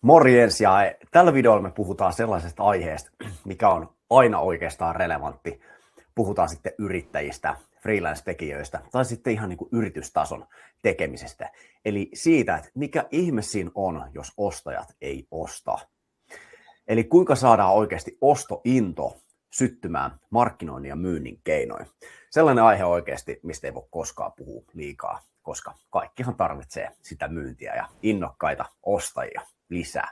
Morjens, ja tällä videolla me puhutaan sellaisesta aiheesta, mikä on aina oikeastaan relevantti. Puhutaan sitten yrittäjistä, freelance-tekijöistä tai sitten ihan niin kuin yritystason tekemisestä. Eli siitä, että mikä ihme siinä on, jos ostajat ei osta. Eli kuinka saadaan oikeasti ostointo syttymään markkinoinnin ja myynnin keinoin. Sellainen aihe oikeasti, mistä ei voi koskaan puhua liikaa, koska kaikkihan tarvitsee sitä myyntiä ja innokkaita ostajia lisää.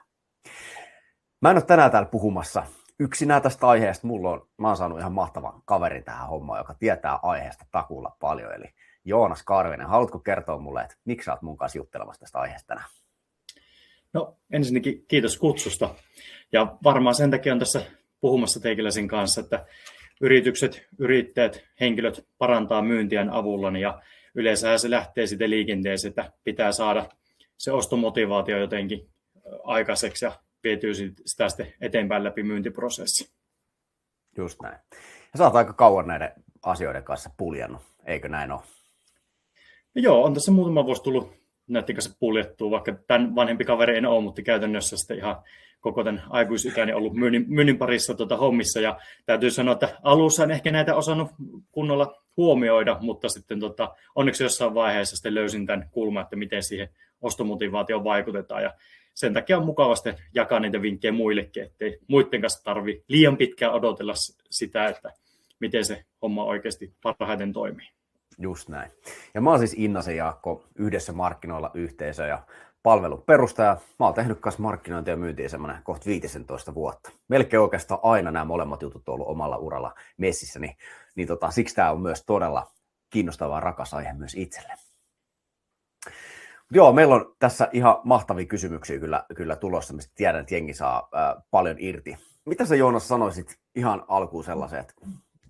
Mä en ole tänään täällä puhumassa yksinään tästä aiheesta. Mä oon saanut ihan mahtavan kaverin tähän hommaan, joka tietää aiheesta takuulla paljon. Eli Joonas Karvinen, haluatko kertoa mulle, että miksi sä oot mun kanssa juttelemassa tästä aiheesta tänään? No ensinnäkin kiitos kutsusta. Ja varmaan sen takia on tässä puhumassa teikäläisen kanssa, että yritykset, yrittäjät, henkilöt parantaa myyntiän avulla ja yleensä se lähtee sitten liikenteeseen, että pitää saada se ostomotivaatio jotenkin aikaiseksi ja vietyy sitä sitten eteenpäin läpi myyntiprosessi. Just näin. Ja sä oot aika kauan näiden asioiden kanssa puljannut, eikö näin ole? Joo, on tässä muutama vuosi tullut näiden kanssa puljettua, vaikka tämän vanhempi kaveri en ole, mutta käytännössä sitten ihan koko tämän aikuisikäni ollut myynnin parissa hommissa. Ja täytyy sanoa, että alussa en ehkä näitä osannut kunnolla huomioida, mutta sitten onneksi jossain vaiheessa sitten löysin tämän kulman, että miten siihen ostomotivaatioon vaikutetaan. Ja sen takia on mukavasti jakaa niitä vinkkejä muillekin, ettei muiden kanssa tarvitse liian pitkään odotella sitä, että miten se homma oikeasti parhaiten toimii. Just näin. Ja mä oon siis Innasen Jaakko, yhdessä markkinoilla yhteisö ja palvelun perustaja. Mä oon tehnyt kanssa markkinointia ja myyntiä semmoinen kohta 15 vuotta. Melkein oikeastaan aina nämä molemmat jutut on ollut omalla uralla messissä, niin siksi tämä on myös todella kiinnostava ja rakas aihe myös itselle. Joo, meillä on tässä ihan mahtavia kysymyksiä kyllä tulossa, mistä tiedän, että jengi saa paljon irti. Mitä sä, Joonas, sanoisit ihan alkuun sellaisen, että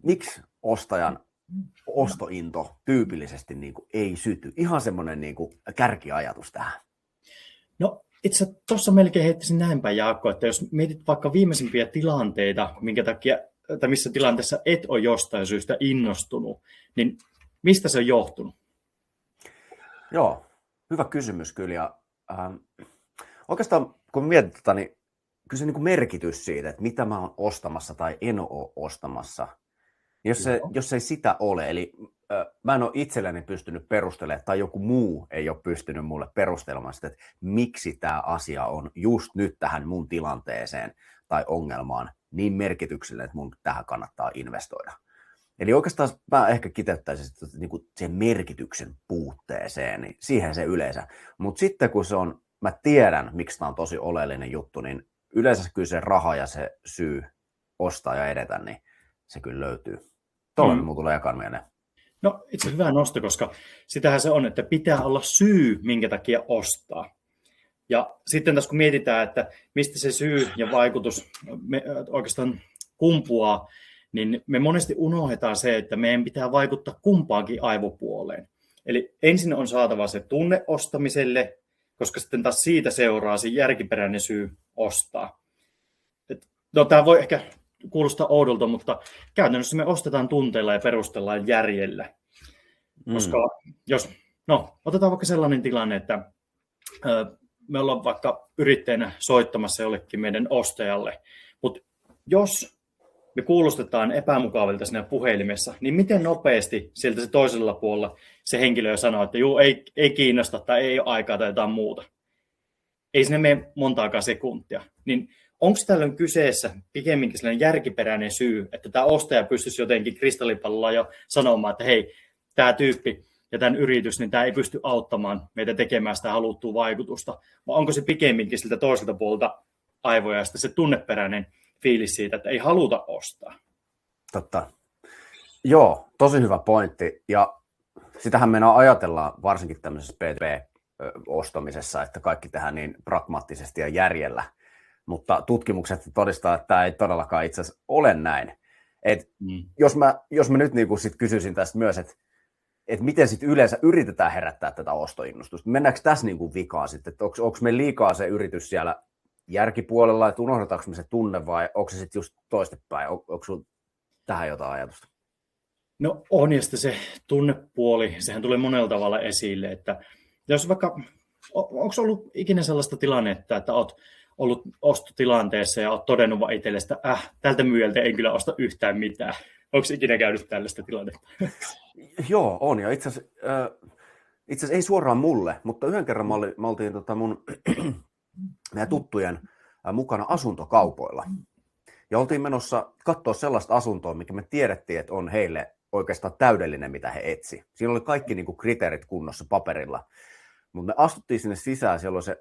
miksi ostajan ostointo tyypillisesti niin kuin ei syty? Ihan semmoinen niin kuin kärkiajatus tähän. No itse tuossa melkein heittäisin näin päin, Jaakko, että jos mietit vaikka viimeisimpiä tilanteita, minkä takia, tai missä tilanteessa et ole jostain syystä innostunut, niin mistä se on johtunut? Joo, hyvä kysymys kyllä. Ja, oikeastaan kun mietit niin kyllä se niin kuin merkitys siitä, että mitä mä oon ostamassa tai en ole ostamassa, jos ei sitä ole, eli mä en ole itselleni pystynyt perustelemaan, tai joku muu ei ole pystynyt mulle perustelemaan sitä, että miksi tämä asia on just nyt tähän mun tilanteeseen tai ongelmaan niin merkityksellinen, että mun tähän kannattaa investoida. Eli oikeastaan mä ehkä kiteyttäisin niin sen merkityksen puutteeseen, niin siihen se yleensä. Mutta sitten kun mä tiedän, miksi tämä on tosi oleellinen juttu, niin yleensä kyllä se raha ja se syy ostaa ja edetä, niin se kyllä löytyy. Tuollainen mun tulee jakaa mieleen. No itse hyvä nosto, koska sitähän se on, että pitää olla syy, minkä takia ostaa. Ja sitten tässä kun mietitään, että mistä se syy ja vaikutus oikeastaan kumpuaa, niin me monesti unohdetaan se, että meidän pitää vaikuttaa kumpaankin aivopuoleen. Eli ensin on saatava se tunne ostamiselle, koska sitten taas siitä seuraa se järkiperäinen syy ostaa. No tämä voi ehkä kuulostaa oudolta, mutta käytännössä me ostetaan tunteilla ja perustellaan järjellä. Koska otetaan vaikka sellainen tilanne, että me ollaan vaikka yrittäjänä soittamassa jollekin meidän ostajalle, mutta jos me kuulostetaan epämukavilta siinä puhelimessa, niin miten nopeasti sieltä se toisella puolella se henkilö sanoo, että juu, ei kiinnosta tai ei ole aikaa tai jotain muuta. Ei sinne mene montaakaan sekuntia. Niin onko tällöin kyseessä pikemminkin sellainen järkiperäinen syy, että tämä ostaja pystyisi jotenkin kristallipallolla jo sanomaan, että hei, tämä tyyppi ja tämän yritys, niin tämä ei pysty auttamaan meitä tekemään sitä haluttua vaikutusta, vai onko se pikemminkin siltä toiselta puolelta aivoja ja se tunneperäinen fiilis siitä, että ei haluta ostaa? Totta. Joo, tosi hyvä pointti. Ja sitähän me ajatellaan varsinkin tämmöisessä B2B-ostamisessa, että kaikki tehdään niin pragmaattisesti ja järjellä. Mutta tutkimukset todistaa, että tämä ei todellakaan itse asiassa ole näin. Jos mä nyt niin sit kysyisin tästä myös, että miten sit yleensä yritetään herättää tätä ostoinnostusta. Mennäänkö tässä niin kuin vikaan sitten, että onko me liikaa se yritys siellä järkipuolella, että unohdetaanko me se tunne vai onko se sitten just toistepäin? Onko sinulla tähän jotain ajatusta? No on, ja sitten se tunnepuoli, sehän tulee monella tavalla esille, että jos vaikka, onko ollut ikinä sellaista tilannetta, että olet ollut ostotilanteessa ja olet todennut vaan itsellesi, että tältä myyjältä ei kyllä osta yhtään mitään. Onko ikinä käynyt tällaista tilannetta? Joo, on. Ja itse asiassa ei suoraan mulle, mutta yhden kerran me oltiin mun meidän tuttujen mukana asuntokaupoilla. Ja oltiin menossa katsoa sellaista asuntoa, mikä me tiedettiin, että on heille oikeastaan täydellinen, mitä he etsi. Siinä oli kaikki niin kuin kriteerit kunnossa paperilla. Mutta me astuttiin sinne sisään, siellä oli se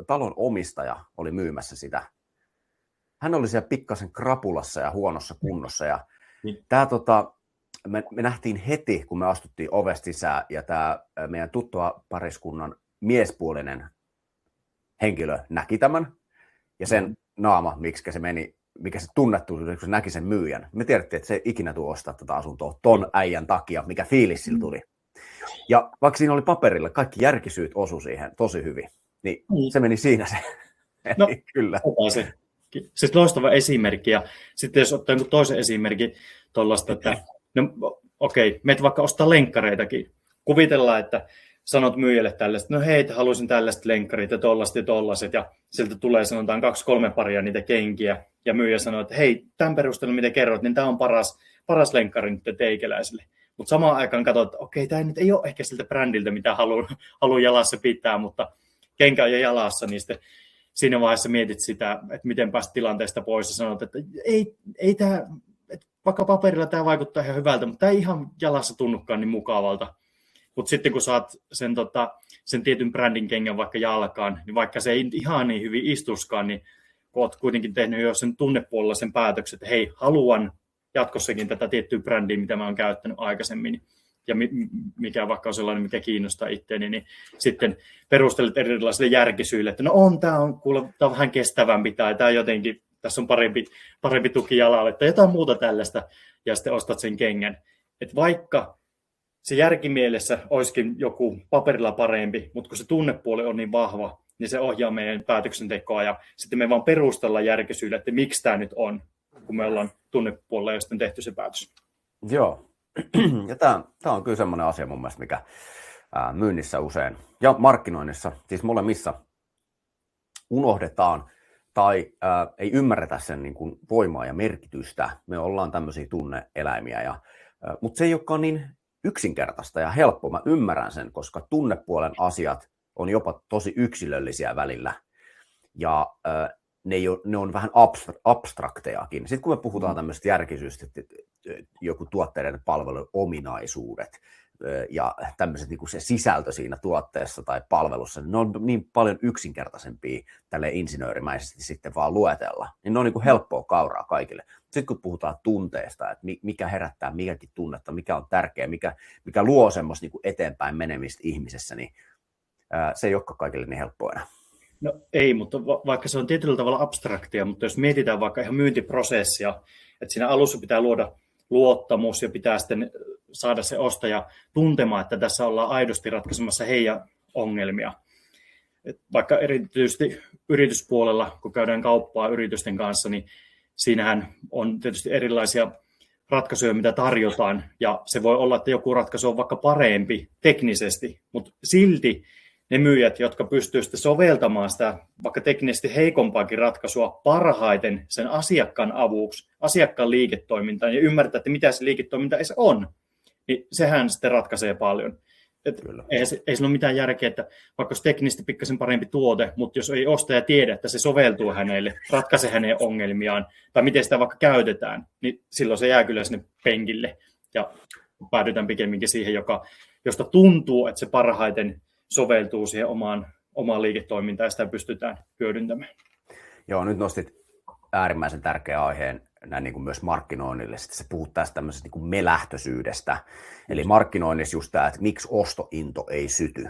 talon omistaja oli myymässä sitä. Hän oli siellä pikkasen krapulassa ja huonossa kunnossa. Ja me nähtiin heti, kun me astuttiin ovesta sisään, ja tämä meidän tuttua pariskunnan miespuolinen henkilö näki tämän. Ja sen naama, mikä se tunnettuus, kun se näki sen myyjän. Me tiedettiin, että se ei ikinä tule ostaa tätä asuntoa ton äijän takia, mikä fiilis sillä tuli. Ja vaikka siinä oli paperilla, kaikki järkisyyt osu siihen tosi hyvin, niin se meni siinä se. No, kyllä. Se. Siis loistava esimerkki. Ja sitten jos ottaa jonkun toisen esimerkin tuollaista, että meet vaikka ostaa lenkkareitakin. Kuvitellaan, että sanot myyjälle tällaista, no hei, haluaisin tällaiset lenkkarit ja tollaiset, ja sieltä tulee sanotaan 2-3 paria niitä kenkiä, ja myyjä sanoo, että hei, tämän perusteella mitä kerrot, niin tämä on paras lenkkari nyt teikäläiselle. Mutta samaan aikaan katsot, että okei, tämä nyt ei ole ehkä siltä brändiltä, mitä haluan jalassa pitää, mutta kenkä on jo jalassa, niin sitten siinä vaiheessa mietit sitä, että miten pääsit tilanteesta pois ja sanot, että ei tämä, vaikka paperilla tämä vaikuttaa ihan hyvältä, mutta tämä ei ihan jalassa tunnukaan niin mukavalta. Mutta sitten kun saat sen tietyn brändin kengän vaikka jalkaan, niin vaikka se ei ihan niin hyvin istuskaan, niin kun olet kuitenkin tehnyt jo sen tunnepuolella sen päätöksen, että hei, haluan jatkossakin tätä tiettyä brändiä, mitä mä oon käyttänyt aikaisemmin, ja mikä vaikka on sellainen, mikä kiinnostaa itseäni, niin sitten perustelet erilaisille järkisyille, että no tämä on vähän kestävämpi, tai tämä jotenkin, tässä on parempi tuki jalalle, tai jotain muuta tällaista, ja sitten ostat sen kengän. Että vaikka se järkimielessä olisikin joku paperilla parempi, mutta kun se tunnepuoli on niin vahva, niin se ohjaa meidän päätöksentekoa, ja sitten me vaan perustellaan järkisyille, että miksi tämä nyt on, kun me ollaan tunnepuolella ja sitten tehty se päätös. Joo, ja tämä on kyllä semmoinen asia mun mielestä, mikä myynnissä usein ja markkinoinnissa, siis molemmissa unohdetaan tai ei ymmärretä sen niin kuin voimaa ja merkitystä. Me ollaan tämmöisiä tunne-eläimiä, mutta se ei olekaan niin yksinkertaista ja helppoa. Mä ymmärrän sen, koska tunnepuolen asiat on jopa tosi yksilöllisiä välillä ja ne on vähän abstraktejakin. Sitten kun me puhutaan tämmöistä järkisyystä, joku tuotteiden palvelun ominaisuudet ja tämmöiset niin kuin se sisältö siinä tuotteessa tai palvelussa, niin ne on niin paljon yksinkertaisempia tälle insinöörimäisesti sitten vaan luetella. Niin ne on niin kuin helppoa kauraa kaikille. Sitten kun puhutaan tunteesta, että mikä herättää mikäkin tunnetta, mikä on tärkeä, mikä luo semmoista niin kuin eteenpäin menemistä ihmisessä, niin se ei olekaan kaikille niin helppoa enää. No ei, mutta vaikka se on tietyllä tavalla abstraktia, mutta jos mietitään vaikka ihan myyntiprosessia, että siinä alussa pitää luoda luottamus ja pitää sitten saada se ostaja tuntemaan, että tässä ollaan aidosti ratkaisemassa heidän ongelmia. Et vaikka erityisesti yrityspuolella, kun käydään kauppaa yritysten kanssa, niin siinähän on tietysti erilaisia ratkaisuja, mitä tarjotaan, ja se voi olla, että joku ratkaisu on vaikka parempi teknisesti, mutta silti ne myyjät, jotka pystyvät sitten soveltamaan sitä vaikka teknisesti heikompaakin ratkaisua parhaiten sen asiakkaan avuksi, asiakkaan liiketoimintaan ja ymmärtää, että mitä se liiketoiminta edes on, niin sehän sitten ratkaisee paljon. Ei sillä ole mitään järkeä, että vaikka olisi teknisesti pikkasen parempi tuote, mutta jos ei ostaja tiedä, että se soveltuu hänelle, ratkaisee hänen ongelmiaan tai miten sitä vaikka käytetään, niin silloin se jää kyllä sinne penkille ja päädytään pikemminkin siihen, josta tuntuu, että se parhaiten soveltuu siihen omaan liiketoimintaan ja sitä pystytään hyödyntämään. Joo, nyt nostit äärimmäisen tärkeän aiheen näin niin kuin myös markkinoinnille. Sitten se puhut tästä tämmöisestä niin kuin me-lähtöisyydestä. Eli markkinoinnissa just tämä, että miksi ostointo ei syty.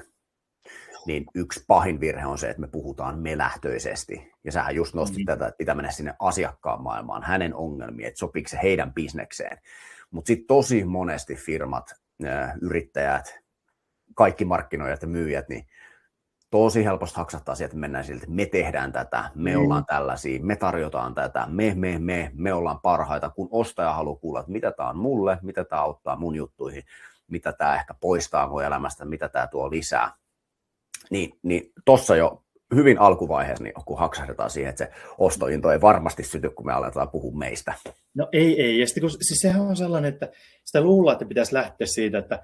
Niin yksi pahin virhe on se, että me puhutaan me-lähtöisesti. Ja sähän just nostit tätä, että pitää mennä sinne asiakkaan maailmaan, hänen ongelmiin, että sopiiko se heidän bisnekseen. Mutta sitten tosi monesti firmat, yrittäjät, kaikki markkinoijat ja myyjät, niin tosi helposti haksahtaa sieltä, että mennään siltä, että me tehdään tätä, me ollaan tällaisia, me tarjotaan tätä, me ollaan parhaita, kun ostaja haluaa kuulla, että mitä tämä on mulle, mitä tämä auttaa mun juttuihin, mitä tämä ehkä poistaa mun elämästä, mitä tämä tuo lisää. Niin tossa jo hyvin alkuvaiheessa, niin kun haksahdetaan siihen, että se ostointo ei varmasti syty, kun me aletaan puhua meistä. No ei. Ja sitten, siis sehän on sellainen, että sitä luullaan, että pitäisi lähteä siitä, että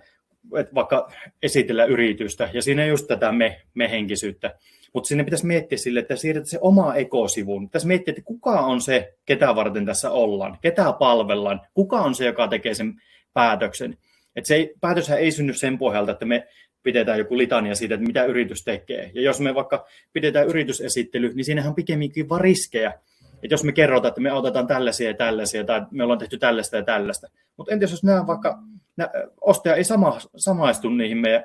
vaikka esitellä yritystä, ja siinä just tätä me-henkisyyttä, mutta sinne pitäisi miettiä sille, että siirretään se oma ekosivun. Pitäisi miettiä, että kuka on se, ketä varten tässä ollaan, ketä palvellaan, kuka on se, joka tekee sen päätöksen. Että päätöshän ei synny sen pohjalta, että me pidetään joku litania siitä, että mitä yritys tekee. Ja jos me vaikka pidetään yritysesittely, niin siinähän on pikemminkin vaan riskejä. Että jos me kerrotaan, että me otetaan tällaisia ja tällaisia, tai me ollaan tehty tällaista ja tällaista. Mutta entäs jos ostaja ei samaistu niihin meidän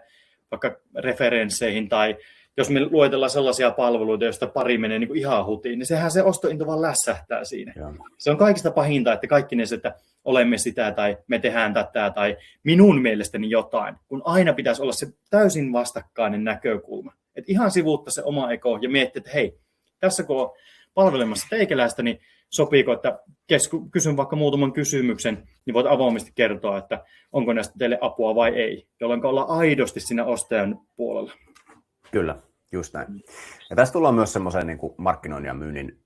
vaikka referensseihin, tai jos me luetellaan sellaisia palveluita, joista pari menee niin kuin ihan hutiin, niin sehän se ostointo vaan lässähtää siinä. Ja. Se on kaikista pahinta, että kaikki ne, että olemme sitä tai me tehdään tätä tai minun mielestäni jotain, kun aina pitäisi olla se täysin vastakkainen näkökulma. Että ihan sivuuttaa se oma ego ja miettiä, että hei, tässä kun on palvelemassa teikäläistä, niin sopiiko, että kysyn vaikka muutaman kysymyksen, niin voit avoimesti kertoa, että onko näistä teille apua vai ei, jolloin ollaan aidosti siinä ostajan puolella. Kyllä, just näin. Ja tässä tullaan myös semmoiseen niin kuin markkinoinnin ja myynnin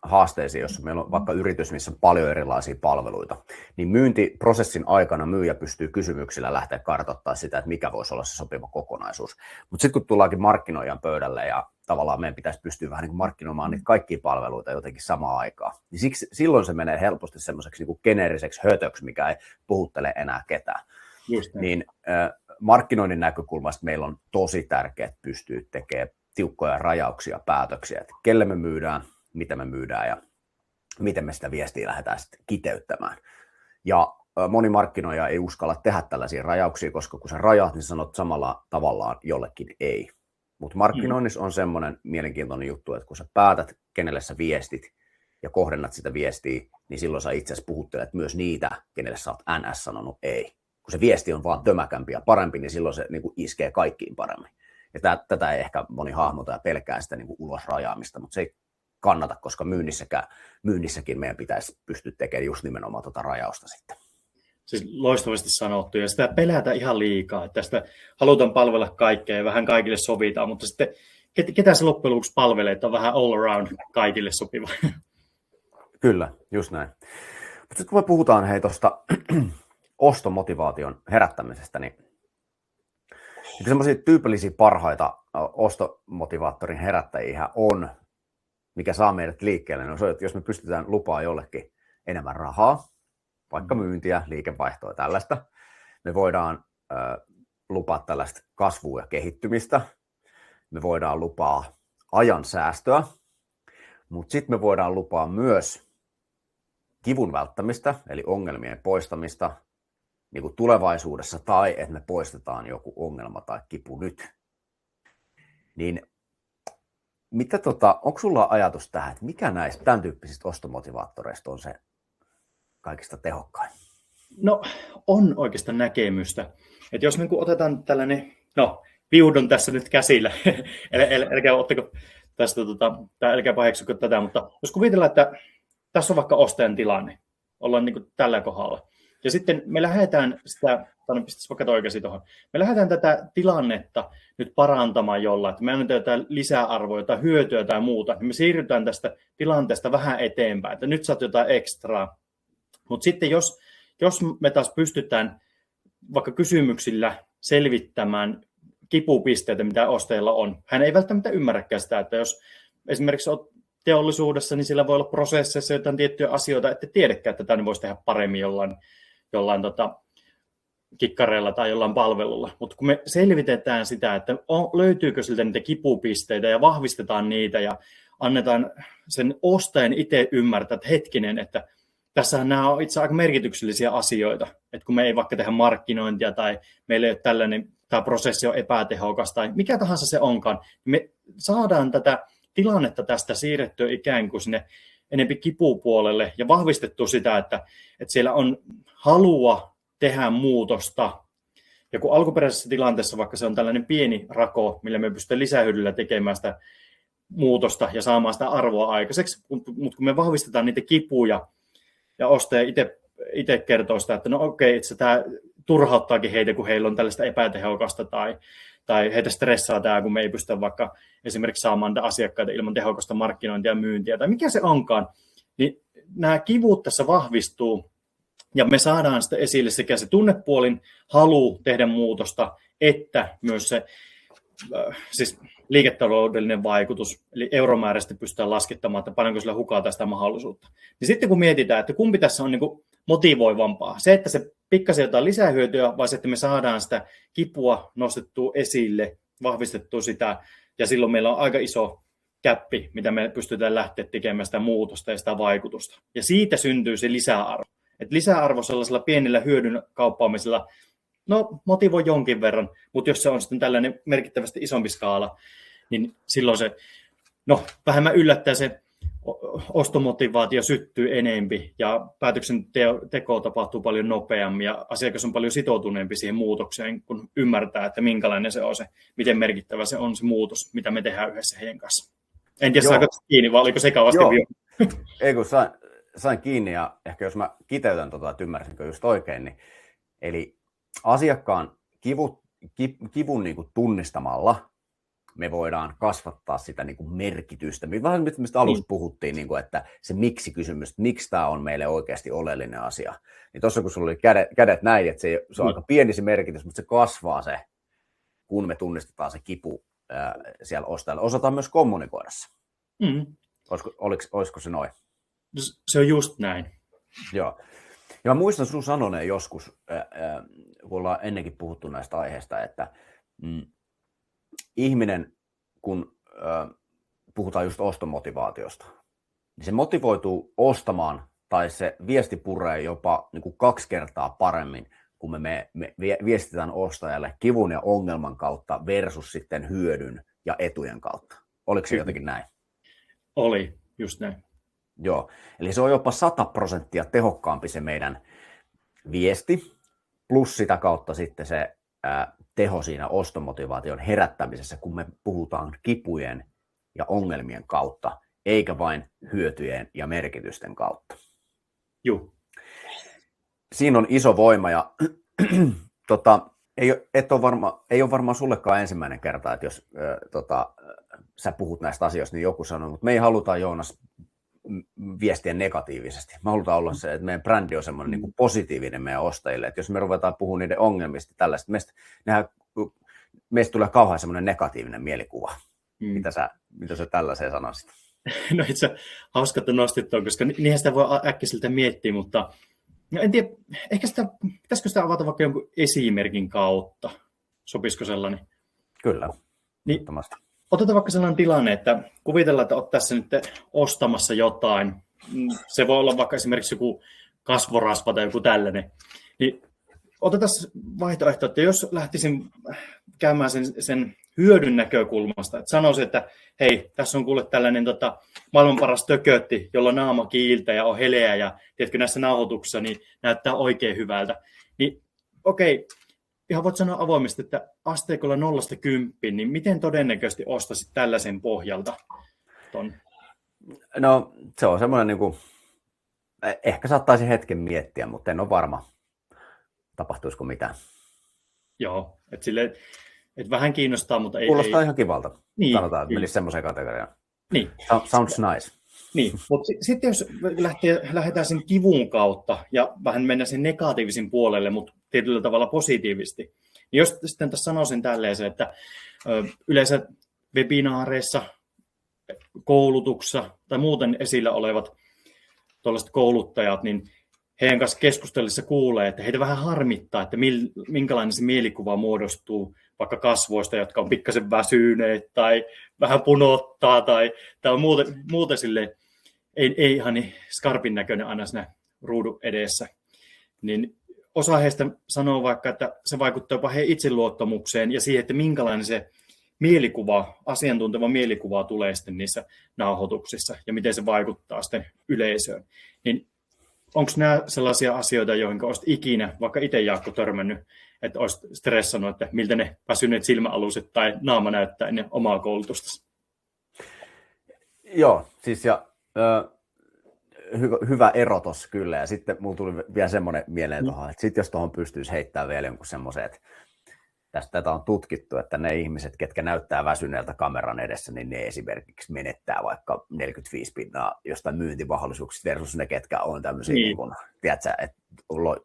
haasteisiin, jossa meillä on vaikka yritys, missä on paljon erilaisia palveluita, niin myyntiprosessin aikana myyjä pystyy kysymyksillä lähteä kartoittamaan sitä, että mikä voisi olla se sopiva kokonaisuus. Mutta sitten kun tullaankin markkinoijan pöydälle ja tavallaan meidän pitäisi pystyä vähän niin kuin markkinoimaan niitä kaikkia palveluita jotenkin samaan aikaan, niin silloin se menee helposti semmoiseksi niin kuin geneeriseksi hötöksi, mikä ei puhuttele enää ketään. Niin markkinoinnin näkökulmasta meillä on tosi tärkeää pystyä tekemään tiukkoja rajauksia, päätöksiä, että kelle me myydään, mitä me myydään ja miten me sitä viestiä lähdetään sitten kiteyttämään. Ja moni markkinoija ei uskalla tehdä tällaisia rajauksia, koska kun sä rajaat, niin sanot samalla tavallaan jollekin ei. Mutta markkinoinnissa on semmoinen mielenkiintoinen juttu, että kun sä päätät, kenelle sä viestit ja kohdennat sitä viestiä, niin silloin sä itse asiassa puhuttelet myös niitä, kenelle sä oot NS sanonut ei. Kun se viesti on vaan tömäkämpi ja parempi, niin silloin se niin kuin iskee kaikkiin paremmin. Ja tätä ei ehkä moni hahmota ja pelkää sitä niin kuin ulos rajaamista, mutta se ei kannata, koska myynnissäkin meidän pitäisi pystyä tekemään just nimenomaan tuota rajausta sitten. Siis loistavasti sanottu, ja sitä pelätä ihan liikaa, että tästä halutaan palvella kaikkea ja vähän kaikille sovitaan, mutta sitten ketä se loppujen lopuksi palvelee, että on vähän all around kaikille sopiva. Kyllä, just näin. Mutta sitten kun me puhutaan tuosta ostomotivaation herättämisestä, niin semmoisia tyypillisiä parhaita ostomotivaattorin herättäjiä on, mikä saa meidät liikkeelle, niin on se, että jos me pystytään lupaamaan jollekin enemmän rahaa, vaikka myyntiä, liikevaihtoa ja tällaista, me voidaan lupaa tällaista kasvua ja kehittymistä, me voidaan lupaa ajan säästöä, mutta sitten me voidaan lupaa myös kivun välttämistä, eli ongelmien poistamista niin kuin tulevaisuudessa, tai että me poistetaan joku ongelma tai kipu nyt. Niin onko sulla ajatus tähän, että mikä näistä tämän tyyppisistä ostomotivaattoreista on se kaikista tehokkain? No, on oikeastaan näkemystä. Että jos niin otetaan tällainen, viudon tässä nyt käsillä, älkää ottako tästä, tai älkää paheksuko tätä, mutta jos kuvitellaan, että tässä on vaikka ostajan tilanne, ollaan niin kuin tällä kohdalla, ja sitten me lähdetään sitä, pistäisi vaikka toikasi tuohon, me lähdetään tätä tilannetta nyt parantamaan jollain, että me annetaan jotain lisäarvoa, jotain hyötyä tai muuta, niin me siirrytään tästä tilanteesta vähän eteenpäin, että nyt saat jotain ekstraa. Mutta sitten jos me taas pystytään vaikka kysymyksillä selvittämään kipupisteitä, mitä ostajalla on, hän ei välttämättä ymmärräkään sitä, että jos esimerkiksi olet teollisuudessa, niin sillä voi olla prosesseissa jotain tiettyjä asioita, että tiedäkään, että tämän voisi tehdä paremmin jollain kikkareilla tai jollain palvelulla. Mutta kun me selvitetään sitä, että löytyykö siltä niitä kipupisteitä ja vahvistetaan niitä ja annetaan sen ostajan itse ymmärtää, että hetkinen, että tässähän nämä on itse aika merkityksellisiä asioita, että kun me ei vaikka tehdä markkinointia tai meillä ei ole tällainen, tämä prosessi on epätehokas tai mikä tahansa se onkaan, niin me saadaan tätä tilannetta tästä siirrettyä ikään kuin sinne enemmän kipupuolelle ja vahvistettua sitä, että siellä on halua tehdä muutosta. Ja kun alkuperäisessä tilanteessa, vaikka se on tällainen pieni rako, millä me pystytään lisähyödyllä tekemään sitä muutosta ja saamaan sitä arvoa aikaiseksi, mutta kun me vahvistetaan niitä kipuja ja ostaja itse kertoo sitä, että no okei, itse tämä turhauttaakin heitä, kun heillä on tällaista epätehokasta tai tai heitä stressaa tämä, kun me ei pystytä vaikka esimerkiksi saamaan asiakkaita ilman tehokasta markkinointia ja myyntiä, tai mikä se onkaan, niin nämä kivut tässä vahvistuu, ja me saadaan sitä esille sekä se tunnepuolin halu tehdä muutosta, että myös se siis liiketaloudellinen vaikutus, eli euromääräisesti pystytään laskettamaan, että paljonko sillä hukataan sitä mahdollisuutta. Niin sitten kun mietitään, että kumpi tässä on niin kuin motivoivampaa, se, että se pikkasen jotain lisähyötyä, vai se, että me saadaan sitä kipua nostettua esille, vahvistettua sitä, ja silloin meillä on aika iso käppi, mitä me pystytään lähteä tekemään sitä muutosta ja sitä vaikutusta. Ja siitä syntyy se lisäarvo. Et lisäarvo sellaisella pienellä hyödyn kauppaamisella, no motivoi jonkin verran, mutta jos se on sitten tällainen merkittävästi isompi skaala, niin silloin se, no vähemmän yllättää se ostomotivaatio syttyy enempi ja päätöksenteko tapahtuu paljon nopeammin ja asiakas on paljon sitoutuneempi siihen muutokseen, kun ymmärtää, että minkälainen se on se, miten merkittävä se on se muutos, mitä me tehdään yhdessä heidän kanssa. En tiedä, saako kiinni, vai oliko sekavasti vielä? Ei kun sain kiinni ja ehkä jos mä kiteytän että ymmärsinkö just oikein, niin eli asiakkaan kivun niin kuin tunnistamalla me voidaan kasvattaa sitä niin kuin merkitystä. Vähän mistä alussa puhuttiin, niin kuin, että se miksi-kysymys, miksi tämä on meille oikeasti oleellinen asia. Niin tuossa kun sulla oli kädet näin, että se on aika pieni se merkitys, mutta se kasvaa se, kun me tunnistetaan se kipu siellä ostajalla. Osataan myös kommunikoida se. Olisiko se noin? Se on just näin. Joo. Ja mä muistan sun sanoneen joskus, kun ollaan ennenkin puhuttu näistä aiheista, että ihminen, kun puhutaan just ostomotivaatiosta, niin se motivoituu ostamaan tai se viesti puree jopa niin kuin 2 kertaa paremmin, kun me viestitään ostajalle kivun ja ongelman kautta versus sitten hyödyn ja etujen kautta. Oliko se jotenkin näin? Oli, just näin. Joo, eli se on jopa 100% tehokkaampi se meidän viesti, plus sitä kautta sitten se teho siinä ostomotivaation herättämisessä, kun me puhutaan kipujen ja ongelmien kautta, eikä vain hyötyjen ja merkitysten kautta. Joo. Siinä on iso voima ja ei ole varmaan sullekaan ensimmäinen kerta, että jos sä puhut näistä asioista, niin joku sanoo, mutta me ei haluta, Joonas, viestiä negatiivisesti. Me halutaan olla se, että meidän brändi on semmoinen niin kuin positiivinen meidän ostajille, että jos me ruvetaan puhumaan niiden ongelmista tällaista, meistä tulee kauhean semmoinen negatiivinen mielikuva. Mitä sä tällaiseen sanoisit? No itse hauska, että nostit tuon, koska niinhän sitä voi äkkiseltä miettiä, mutta no en tiedä, ehkä pitäisikö sitä avata vaikka jonkun esimerkin kautta? Sopisiko sellainen? Kyllä, niin, otetaan vaikka sellainen tilanne, että kuvitellaan, että olet tässä nyt ostamassa jotain. Se voi olla vaikka esimerkiksi joku kasvorasva tai joku tällainen. Niin otetaan vaihtoehto, että jos lähtisin käymään sen hyödyn näkökulmasta, että sanoisin, että hei, tässä on kuule tällainen maailman paras tökötti, jolla naama kiiltää ja on heleä ja tiedätkö, näissä nauhoituksissa niin näyttää oikein hyvältä. Niin okei, ihan voit sanoa avoimesti, että asteikolla 0–10, niin miten todennäköisesti ostaisit tällaisen pohjalta ton? No se on semmoinen, niin kuin, ehkä saattaisi hetken miettiä, mutta en ole varma, tapahtuisiko mitään. Joo, että silleen, että vähän kiinnostaa, mutta ei. Kuulostaa ihan kivalta, niin, sanotaan, että menisi semmoiseen kategoriaan. Niin. Sounds nice. Niin, mutta sitten jos lähdetään sen kivun kautta ja vähän mennään sen negatiivisen puolelle, mutta tietyllä tavalla positiivisesti, niin jos sitten tässä sanoisin tälleen, että yleensä webinaareissa, koulutuksessa tai muuten esillä olevat tuollaiset kouluttajat, niin heidän kanssa keskustellessa kuulee, että heitä vähän harmittaa, että minkälainen se mielikuva muodostuu vaikka kasvoista, jotka on pikkasen väsyneet tai vähän punottaa tai on muuten silleen, ei ihan niin skarpin näköinen aina siinä ruudun edessä. Niin osa heistä sanoo vaikka, että se vaikuttaa jopa heidän itseluottamukseen ja siihen, että minkälainen se mielikuva, asiantunteva mielikuva tulee sitten niissä nauhoituksissa ja miten se vaikuttaa sitten yleisöön. Niin onko nämä sellaisia asioita, joihin olisit ikinä, vaikka itse Jaakko törmännyt, että olisit stressannut, että miltä ne väsyneet silmäaluset tai naama näyttää ennen omaa koulutusta? Joo, siis hyvä ero tuossa kyllä. Ja sitten mulla tuli vielä semmoinen mieleen tuohon, että sitten jos tuohon pystyisi heittämään vielä jonkun semmoisen, että tätä on tutkittu, että ne ihmiset, ketkä näyttää väsyneeltä kameran edessä, niin ne esimerkiksi menettää vaikka 45% jostain myyntimahdollisuuksista versus ne, ketkä on tämmöisiä, niin kuin, tiedätkö, että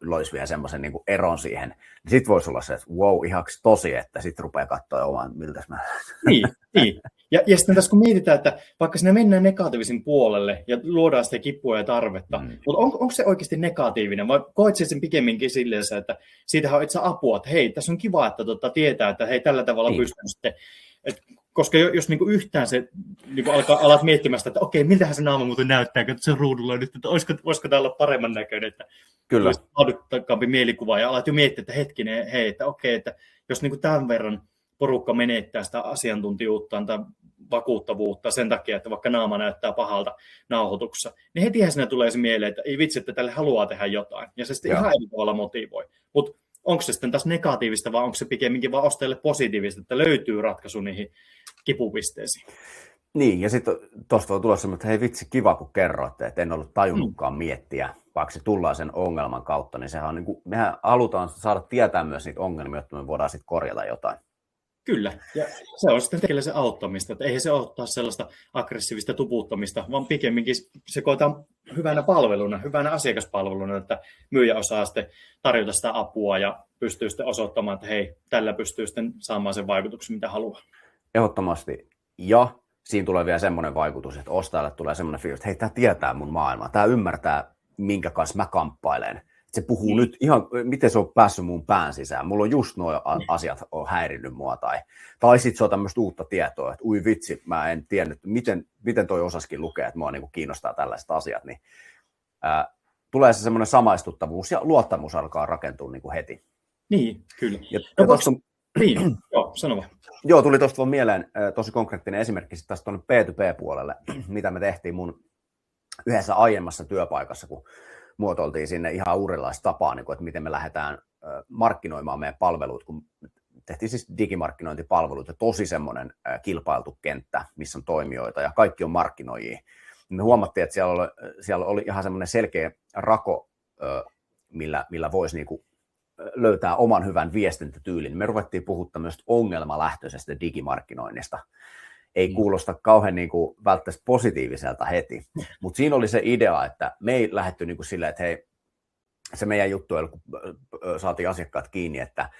loisi vielä semmoisen niin kuin eron siihen. Sitten voisi olla se, että wow, ihan tosi, että sitten rupeaa katsoa oman, miltä mä... Niin. Ja sitten tässä kun mietitään, että vaikka sinne mennään negatiivisen puolelle ja luodaan sitä kipua ja tarvetta, mutta onko se oikeasti negatiivinen vai koet sen pikemminkin silleen, että siitähän on itse apua, että hei, tässä on kiva, että tietää, että hei, tällä tavalla pystyn sitten, koska jos niinku yhtään se niinku alat miettimään sitä, että okei, miltähän se naama muuten näyttää, että se ruudulla nyt, että voisiko tämä olla paremman näköinen, että kyllä laadukkaampi mielikuva ja alat jo miettiä, että hetkinen, hei, että okei, että jos niinku tämän verran porukka menettää sitä asiantuntijuuttaan tai vakuuttavuutta sen takia, että vaikka naama näyttää pahalta nauhoituksessa, niin hetihän siinä tulee se mieleen, että ei vitsi, että tälle haluaa tehdä jotain. Ja se sitten ihan eri tavalla motivoi. Mutta onko se sitten taas negatiivista vai onko se pikemminkin vaan ostajille positiivista, että löytyy ratkaisu niihin kipupisteisiin? Niin, ja sitten tuosta voi tulla semmoinen, että hei vitsi, kiva kun kerroitte, että en ollut tajunnutkaan miettiä, vaikka se tullaan sen ongelman kautta, niin sehän on niin kuin, mehän halutaan saada tietää myös niitä ongelmia, jotta me voidaan sitten korjata jotain. Kyllä, ja se on sitten tekellä se auttamista, että eihän se auttaa sellaista aggressiivista tuputtamista, vaan pikemminkin se koetaan hyvänä palveluna, hyvänä asiakaspalveluna, että myyjä osaa sitten tarjota sitä apua ja pystyy sitten osoittamaan, että hei, tällä pystyy sitten saamaan sen vaikutuksen, mitä haluaa. Ehdottomasti, ja siinä tulee vielä semmoinen vaikutus, että ostajalle tulee semmoinen fiilis, että hei, tämä tietää mun maailmaa, tämä ymmärtää, minkä kanssa mä kamppailen. Se puhuu nyt ihan, miten se on päässyt mun pään sisään. Mulla on just nuo asiat on häirinnyt mua. Tai sitten se on tämmöistä uutta tietoa, että ui vitsi, mä en tiennyt, miten toi osaskin lukee, että mua niinku kiinnostaa tällaiset asiat. Niin, tulee se semmoinen samaistuttavuus ja luottamus alkaa rakentua niinku heti. Niin, kyllä. Sano vaan. Joo, tuli tuosta vaan mieleen tosi konkreettinen esimerkki sitten taas tuonne P2P-puolelle, mitä me tehtiin mun yhdessä aiemmassa työpaikassa, kun muotoiltiin sinne ihan uudenlaista tapaa, niin kuin, että miten me lähdetään markkinoimaan meidän palvelut, kun tehtiin siis digimarkkinointipalveluita, tosi semmoinen kilpailtu kenttä, missä on toimijoita ja kaikki on markkinoijia. Me huomattiin, että siellä oli ihan semmoinen selkeä rako, millä voisi niin kuin löytää oman hyvän viestintätyylin. Me ruvettiin puhumaan tämmöistä ongelmalähtöisestä digimarkkinoinnista. Ei kuulosta kauhean niin kuin välttämättä positiiviselta heti, mutta siinä oli se idea, että me ei lähdetty niin kuin silleen, että hei, se meidän juttu, kun saatiin asiakkaat kiinni, että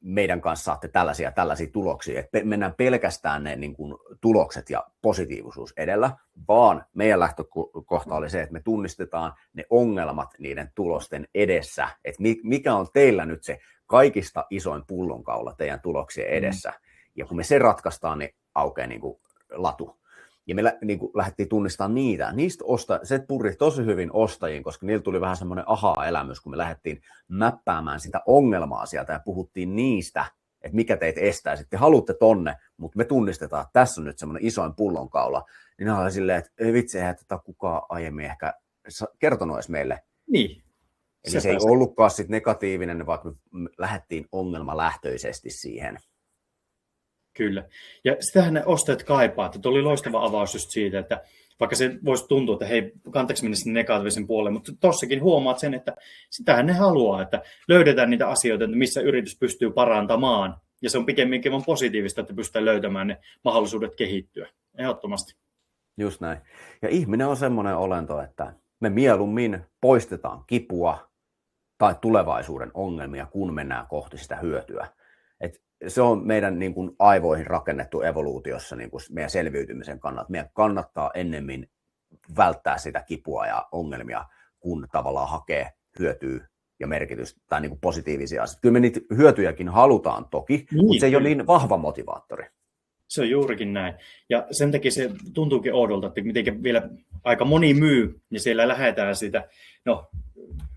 meidän kanssa saatte tällaisia tuloksia, että mennään pelkästään ne niin kuin tulokset ja positiivisuus edellä, vaan meidän lähtökohta oli se, että me tunnistetaan ne ongelmat niiden tulosten edessä, että mikä on teillä nyt se kaikista isoin pullonkaula teidän tuloksien edessä, ja kun me se ratkaistaan, niin aukeaa niin kuin latu. Ja me niin kuin lähdettiin tunnistamaan niistä se purri tosi hyvin ostajiin, koska niillä tuli vähän semmoinen aha-elämys, kun me lähdettiin mäppäämään sitä ongelmaa sieltä ja puhuttiin niistä, että mikä teitä estää. Sitten haluatte tonne, mutta me tunnistetaan, että tässä on nyt semmoinen isoin pullonkaula. Niin oli silleen, että ei vitsi, eihän tätä kukaan aiemmin ehkä kertonut edes meille. Niin. Eli se ei ollutkaan sit negatiivinen, vaan me lähdettiin ongelmalähtöisesti siihen. Kyllä. Ja sitähän ne ostajat kaipaa, että tuli loistava avaus just siitä, että vaikka se voisi tuntua, että hei, kantaako mennä sinne negatiivisen puolelle, mutta tossakin huomaat sen, että sitähän ne haluaa, että löydetään niitä asioita, että missä yritys pystyy parantamaan, ja se on pikemminkin vaan positiivista, että pystytään löytämään ne mahdollisuudet kehittyä, ehdottomasti. Just näin. Ja ihminen on semmoinen olento, että me mieluummin poistetaan kipua tai tulevaisuuden ongelmia, kun mennään kohti sitä hyötyä. Se on meidän niin kuin aivoihin rakennettu evoluutiossa niin kuin meidän selviytymisen kannalta. Meidän kannattaa ennemmin välttää sitä kipua ja ongelmia, kun tavallaan hakee hyötyä ja merkitystä tai niin kuin positiivisia asioita. Kyllä me niitä hyötyjäkin halutaan toki, mutta se ei ole niin vahva motivaattori. Se on juurikin näin. Ja sen takia se tuntuukin oudolta, että miten vielä aika moni myy, niin siellä lähdetään sitä, no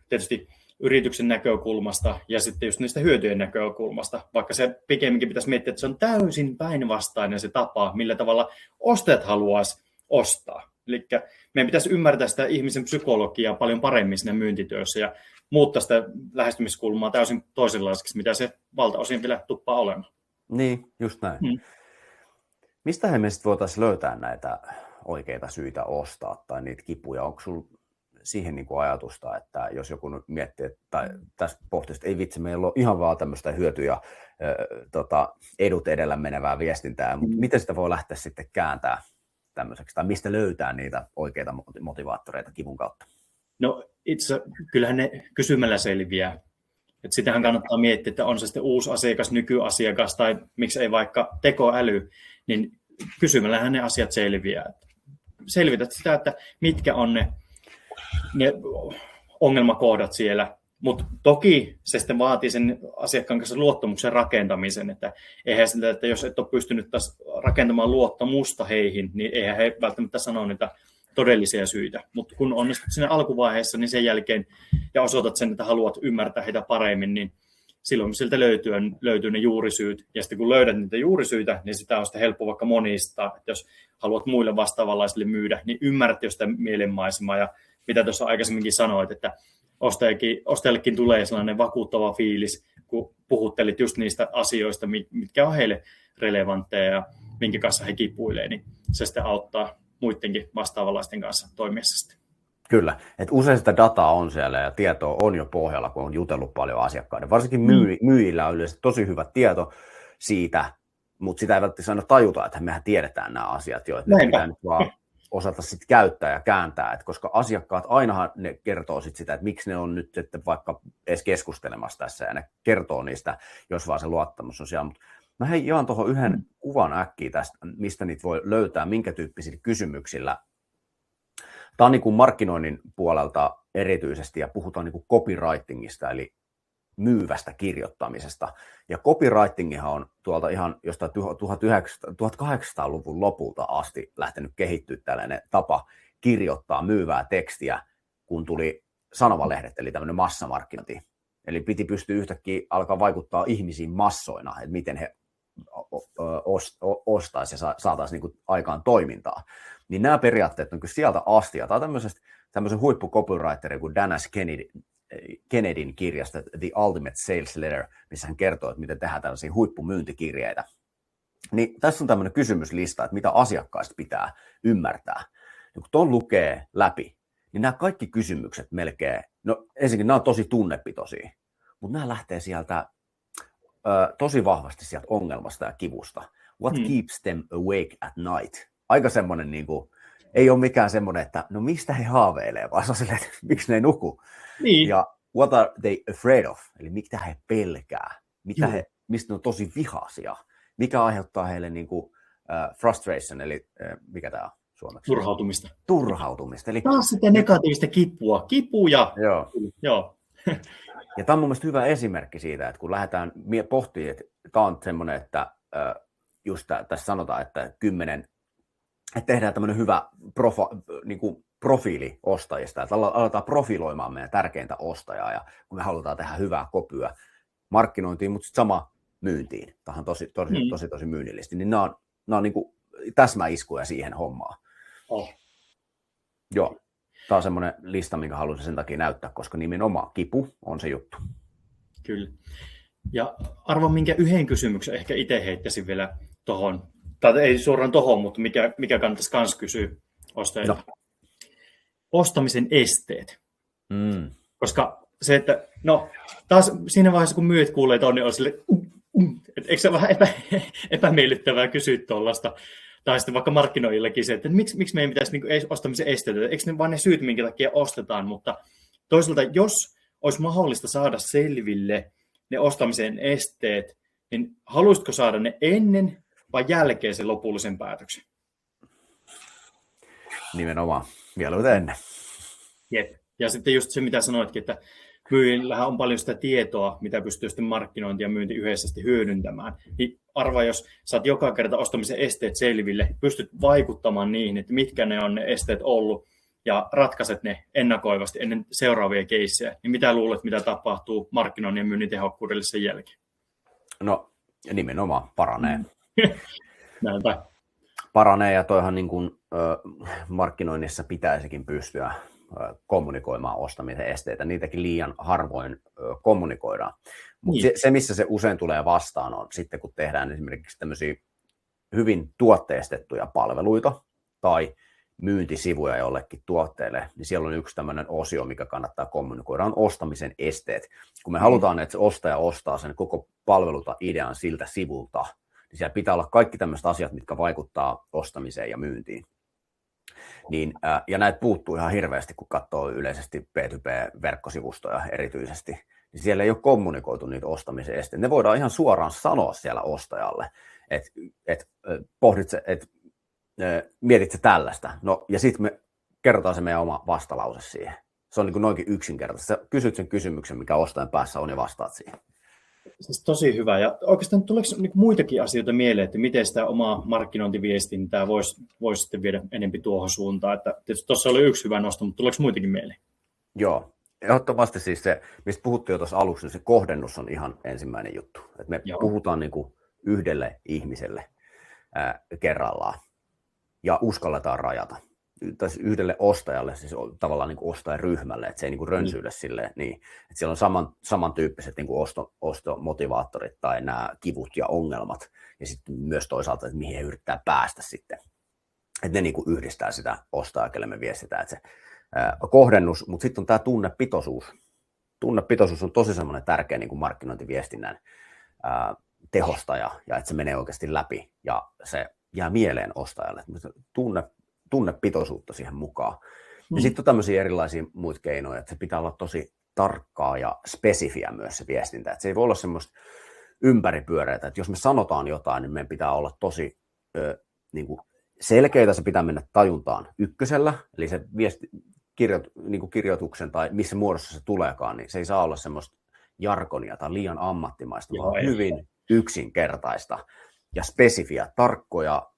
tietysti yrityksen näkökulmasta ja sitten just niistä hyötyjen näkökulmasta, vaikka se pikemminkin pitäisi miettiä, että se on täysin päinvastainen se tapa, millä tavalla ostajat haluaisi ostaa. Eli meidän pitäisi ymmärtää sitä ihmisen psykologiaa paljon paremmin siinä myyntityössä ja muuttaa sitä lähestymiskulmaa täysin toisenlaiseksi, mitä se valtaosin vielä tuppaa olemaan. Niin, just näin. Mistähän me sitten voitaisiin löytää näitä oikeita syitä ostaa tai niitä kipuja? Onko sinulla siihen niin kuin ajatusta, että jos joku nyt miettii, että tästä pohtii, että ei vitsi, meillä on ihan vaan tämmöistä hyöty- ja edut edellä menevää viestintää, mutta miten sitä voi lähteä sitten kääntämään tämmöiseksi, tai mistä löytää niitä oikeita motivaattoreita kivun kautta? No itse kyllähän ne kysymällä selviää. Et sitähän kannattaa miettiä, että on se sitten uusi asiakas, nykyasiakas tai miksi ei vaikka tekoäly, niin kysymällähän ne asiat selviää. Selvität sitä, että mitkä on ne ongelmakohdat siellä, mutta toki se sitten vaatii sen asiakkaan kanssa luottamuksen rakentamisen, että eihän sitä, että jos et ole pystynyt taas rakentamaan luottamusta heihin, niin eihän he välttämättä sano niitä todellisia syitä, mutta kun onnistut siinä alkuvaiheessa, niin sen jälkeen ja osoitat sen, että haluat ymmärtää heitä paremmin, niin silloin sieltä löytyy ne juurisyyt, ja sitten kun löydät niitä juurisyitä, niin sitä on sitten helppo vaikka monistaa, että jos haluat muille vastaavanlaisille myydä, niin ymmärrät jo sitä mielenmaisemaa, ja mitä tuossa aikaisemminkin sanoit, että ostajallekin tulee sellainen vakuuttava fiilis, kun puhuttelit just niistä asioista, mitkä on heille relevantteja ja minkä kanssa he kipuilee, niin se sitten auttaa muidenkin vastaavanlaisten kanssa toimiessa. Kyllä, että usein sitä dataa on siellä ja tietoa on jo pohjalla, kun on jutellut paljon asiakkaiden. Varsinkin myyjillä on yleensä tosi hyvä tieto siitä, mutta sitä ei välttämättä aina tajuta, että mehän tiedetään nämä asiat jo, että ne pitää nyt vaan osata sitten käyttää ja kääntää, että koska asiakkaat ainahan ne kertoo sit sitä, että miksi ne on nyt sitten vaikka edes keskustelemassa tässä ja ne kertoo niistä, jos vaan se luottamus on siellä, mutta mä jaan tuohon yhden kuvan äkkiä tästä, mistä niitä voi löytää, minkä tyyppisillä kysymyksillä. Tämä on niin kuin markkinoinnin puolelta erityisesti ja puhutaan niin kuin copywritingista, eli myyvästä kirjoittamisesta. Ja copywritingihan on tuolta ihan jostain 1800-luvun lopulta asti lähtenyt kehittyä tällainen tapa kirjoittaa myyvää tekstiä, kun tuli sanomalehdet, eli tämmöinen massamarkkinointi. Eli piti pystyä yhtäkkiä alkaa vaikuttaa ihmisiin massoina, että miten he ostaisi ja saataisiin niin aikaan toimintaa. Niin nämä periaatteet on kyllä sieltä asti. Ja tämä on tämmöisen huippukopywriterin kuin Dan S. Kennedyn kirjasta The Ultimate Sales Letter, missä hän kertoo, että miten tehdään tällaisia huippumyyntikirjeitä. Niin tässä on tämmöinen kysymyslista, että mitä asiakkaista pitää ymmärtää. Ja kun tuon lukee läpi, niin nämä kaikki kysymykset melkein, no ensinnäkin nämä on tosi tunnepitoisia, mutta nämä lähtee sieltä tosi vahvasti sieltä ongelmasta ja kivusta. What keeps them awake at night? Aika semmoinen, niin kuin, ei ole mikään semmoinen, että no mistä he haaveilee, vaan se on silleen, että miksi ne ei nuku. Niin. Ja what are they afraid of? Eli mitä he pelkää? Mistä ne on tosi vihaisia? Mikä aiheuttaa heille niin kuin, frustration, eli mikä tämä on suomeksi? Turhautumista. Eli taas sitä negatiivista kipua. Kipuja. Joo. Ja tämä on mun mielestä hyvä esimerkki siitä, että kun lähdetään pohtimaan, että tämä on semmoinen, että just tässä sanotaan, että tehdään tämmöinen hyvä profiili ostajista, että aletaan profiloimaan meidän tärkeintä ostajaa, ja kun me halutaan tehdä hyvää kopyä markkinointiin, mutta sitten sama myyntiin, tämä on tosi myynnillisesti, niin nämä on niin kuin täsmäiskuja siihen hommaan. Joo. Tämä on semmoinen lista, minkä haluaisin sen takia näyttää, koska nimenomaan kipu on se juttu. Kyllä. Ja arvon, minkä yhden kysymyksen ehkä itse heittäisin vielä tuohon, tai ei suoraan tuohon, mutta mikä kannattaisi myös kysyä ostajilta. No. Ostamisen esteet. Koska se, että taas siinä vaiheessa, kun myyjät kuulee tuon, niin on sille, että eikö se vähän epämiellyttävää kysyä tuollaista. Tai sitten vaikka markkinoijillakin se, että miksi meidän pitäisi niin ostamisen esteitä, eikö ne vaan ne syyt, minkä takia ostetaan, mutta toisaalta jos olisi mahdollista saada selville ne ostamisen esteet, niin haluaisitko saada ne ennen vai jälkeen sen lopullisen päätöksen? Nimenomaan, mieluiten ennen. Jep. Ja sitten just se, mitä sanoitkin, että myyjillähän on paljon sitä tietoa, mitä pystyy sitten markkinointi ja myynti yhdessä hyödyntämään. Niin arvaa, jos saat joka kerta ostamisen esteet selville, pystyt vaikuttamaan niihin, että mitkä ne on ne esteet ollut, ja ratkaiset ne ennakoivasti ennen seuraavia keissejä, niin mitä luulet, mitä tapahtuu markkinoinnin ja myynnin tehokkuudelle sen jälkeen? No, nimenomaan paranee. Näinpä. Paranee, ja toihan niin kuin, markkinoinnissa pitäisikin pystyä kommunikoimaan ostamisen esteitä. Niitäkin liian harvoin kommunikoidaan. Mutta se, missä se usein tulee vastaan, on sitten, kun tehdään esimerkiksi tämmöisiä hyvin tuotteistettuja palveluita, tai myyntisivuja jollekin tuotteelle, niin siellä on yksi tämmöinen osio, mikä kannattaa kommunikoida, on ostamisen esteet. Kun me halutaan, että se ostaja ostaa sen koko palveluta idean siltä sivulta, niin siellä pitää olla kaikki tämmöiset asiat, mitkä vaikuttaa ostamiseen ja myyntiin. Niin, ja näitä puuttuu ihan hirveästi, kun katsoo yleisesti B2B-verkkosivustoja erityisesti, niin siellä ei ole kommunikoitu niitä ostamisen esteitä. Ne voidaan ihan suoraan sanoa siellä ostajalle, että mietit sä tällaista. No, ja sitten me kerrotaan se meidän oma vastalause siihen. Se on niin kuin noinkin yksinkertaista. Sä kysyt sen kysymyksen, mikä ostajan päässä on, ja vastaat siihen. Siis tosi hyvä. Ja oikeastaan tuleeko niin muitakin asioita mieleen, että miten sitä omaa markkinointiviestintää voisi sitten viedä enemmän tuohon suuntaan? Että tietysti tuossa oli yksi hyvä nosto, mutta tuleeko muitakin mieleen? Joo. Ehdottomasti siis se, mistä puhuttiin jo tuossa aluksi, niin se kohdennus on ihan ensimmäinen juttu. Että me puhutaan niin kuin yhdelle ihmiselle kerrallaan ja uskalletaan rajata. Tai yhdelle ostajalle, siis tavallaan niin kuin ostajaryhmälle, että se ei niin kuin rönsyille silleen, niin, että siellä on samantyyppiset niin kuin ostomotivaattorit tai nämä kivut ja ongelmat, ja sitten myös toisaalta, että mihin he yrittää päästä sitten. Että ne niin kuin yhdistää sitä ostajaa, kelle me viestitään, että se kohdennus, mutta sitten on tämä tunnepitoisuus. Tunnepitoisuus on tosi semmoinen tärkeä niin kuin markkinointiviestinnän tehostaja, ja että se menee oikeasti läpi, ja se jää mieleen ostajalle. Tunnepitoisuutta siihen mukaan. Ja sitten on tämmöisiä erilaisia muita keinoja, että se pitää olla tosi tarkkaa ja spesifiä myös se viestintä. Että se ei voi olla semmoista ympäripyöreitä, että jos me sanotaan jotain, niin meidän pitää olla tosi niin kuin selkeitä, se pitää mennä tajuntaan ykkösellä, eli se niin kuin kirjoituksen tai missä muodossa se tuleekaan, niin se ei saa olla semmoista jargonia tai liian ammattimaista, vaan hyvin yksinkertaista ja spesifiä, tarkkoja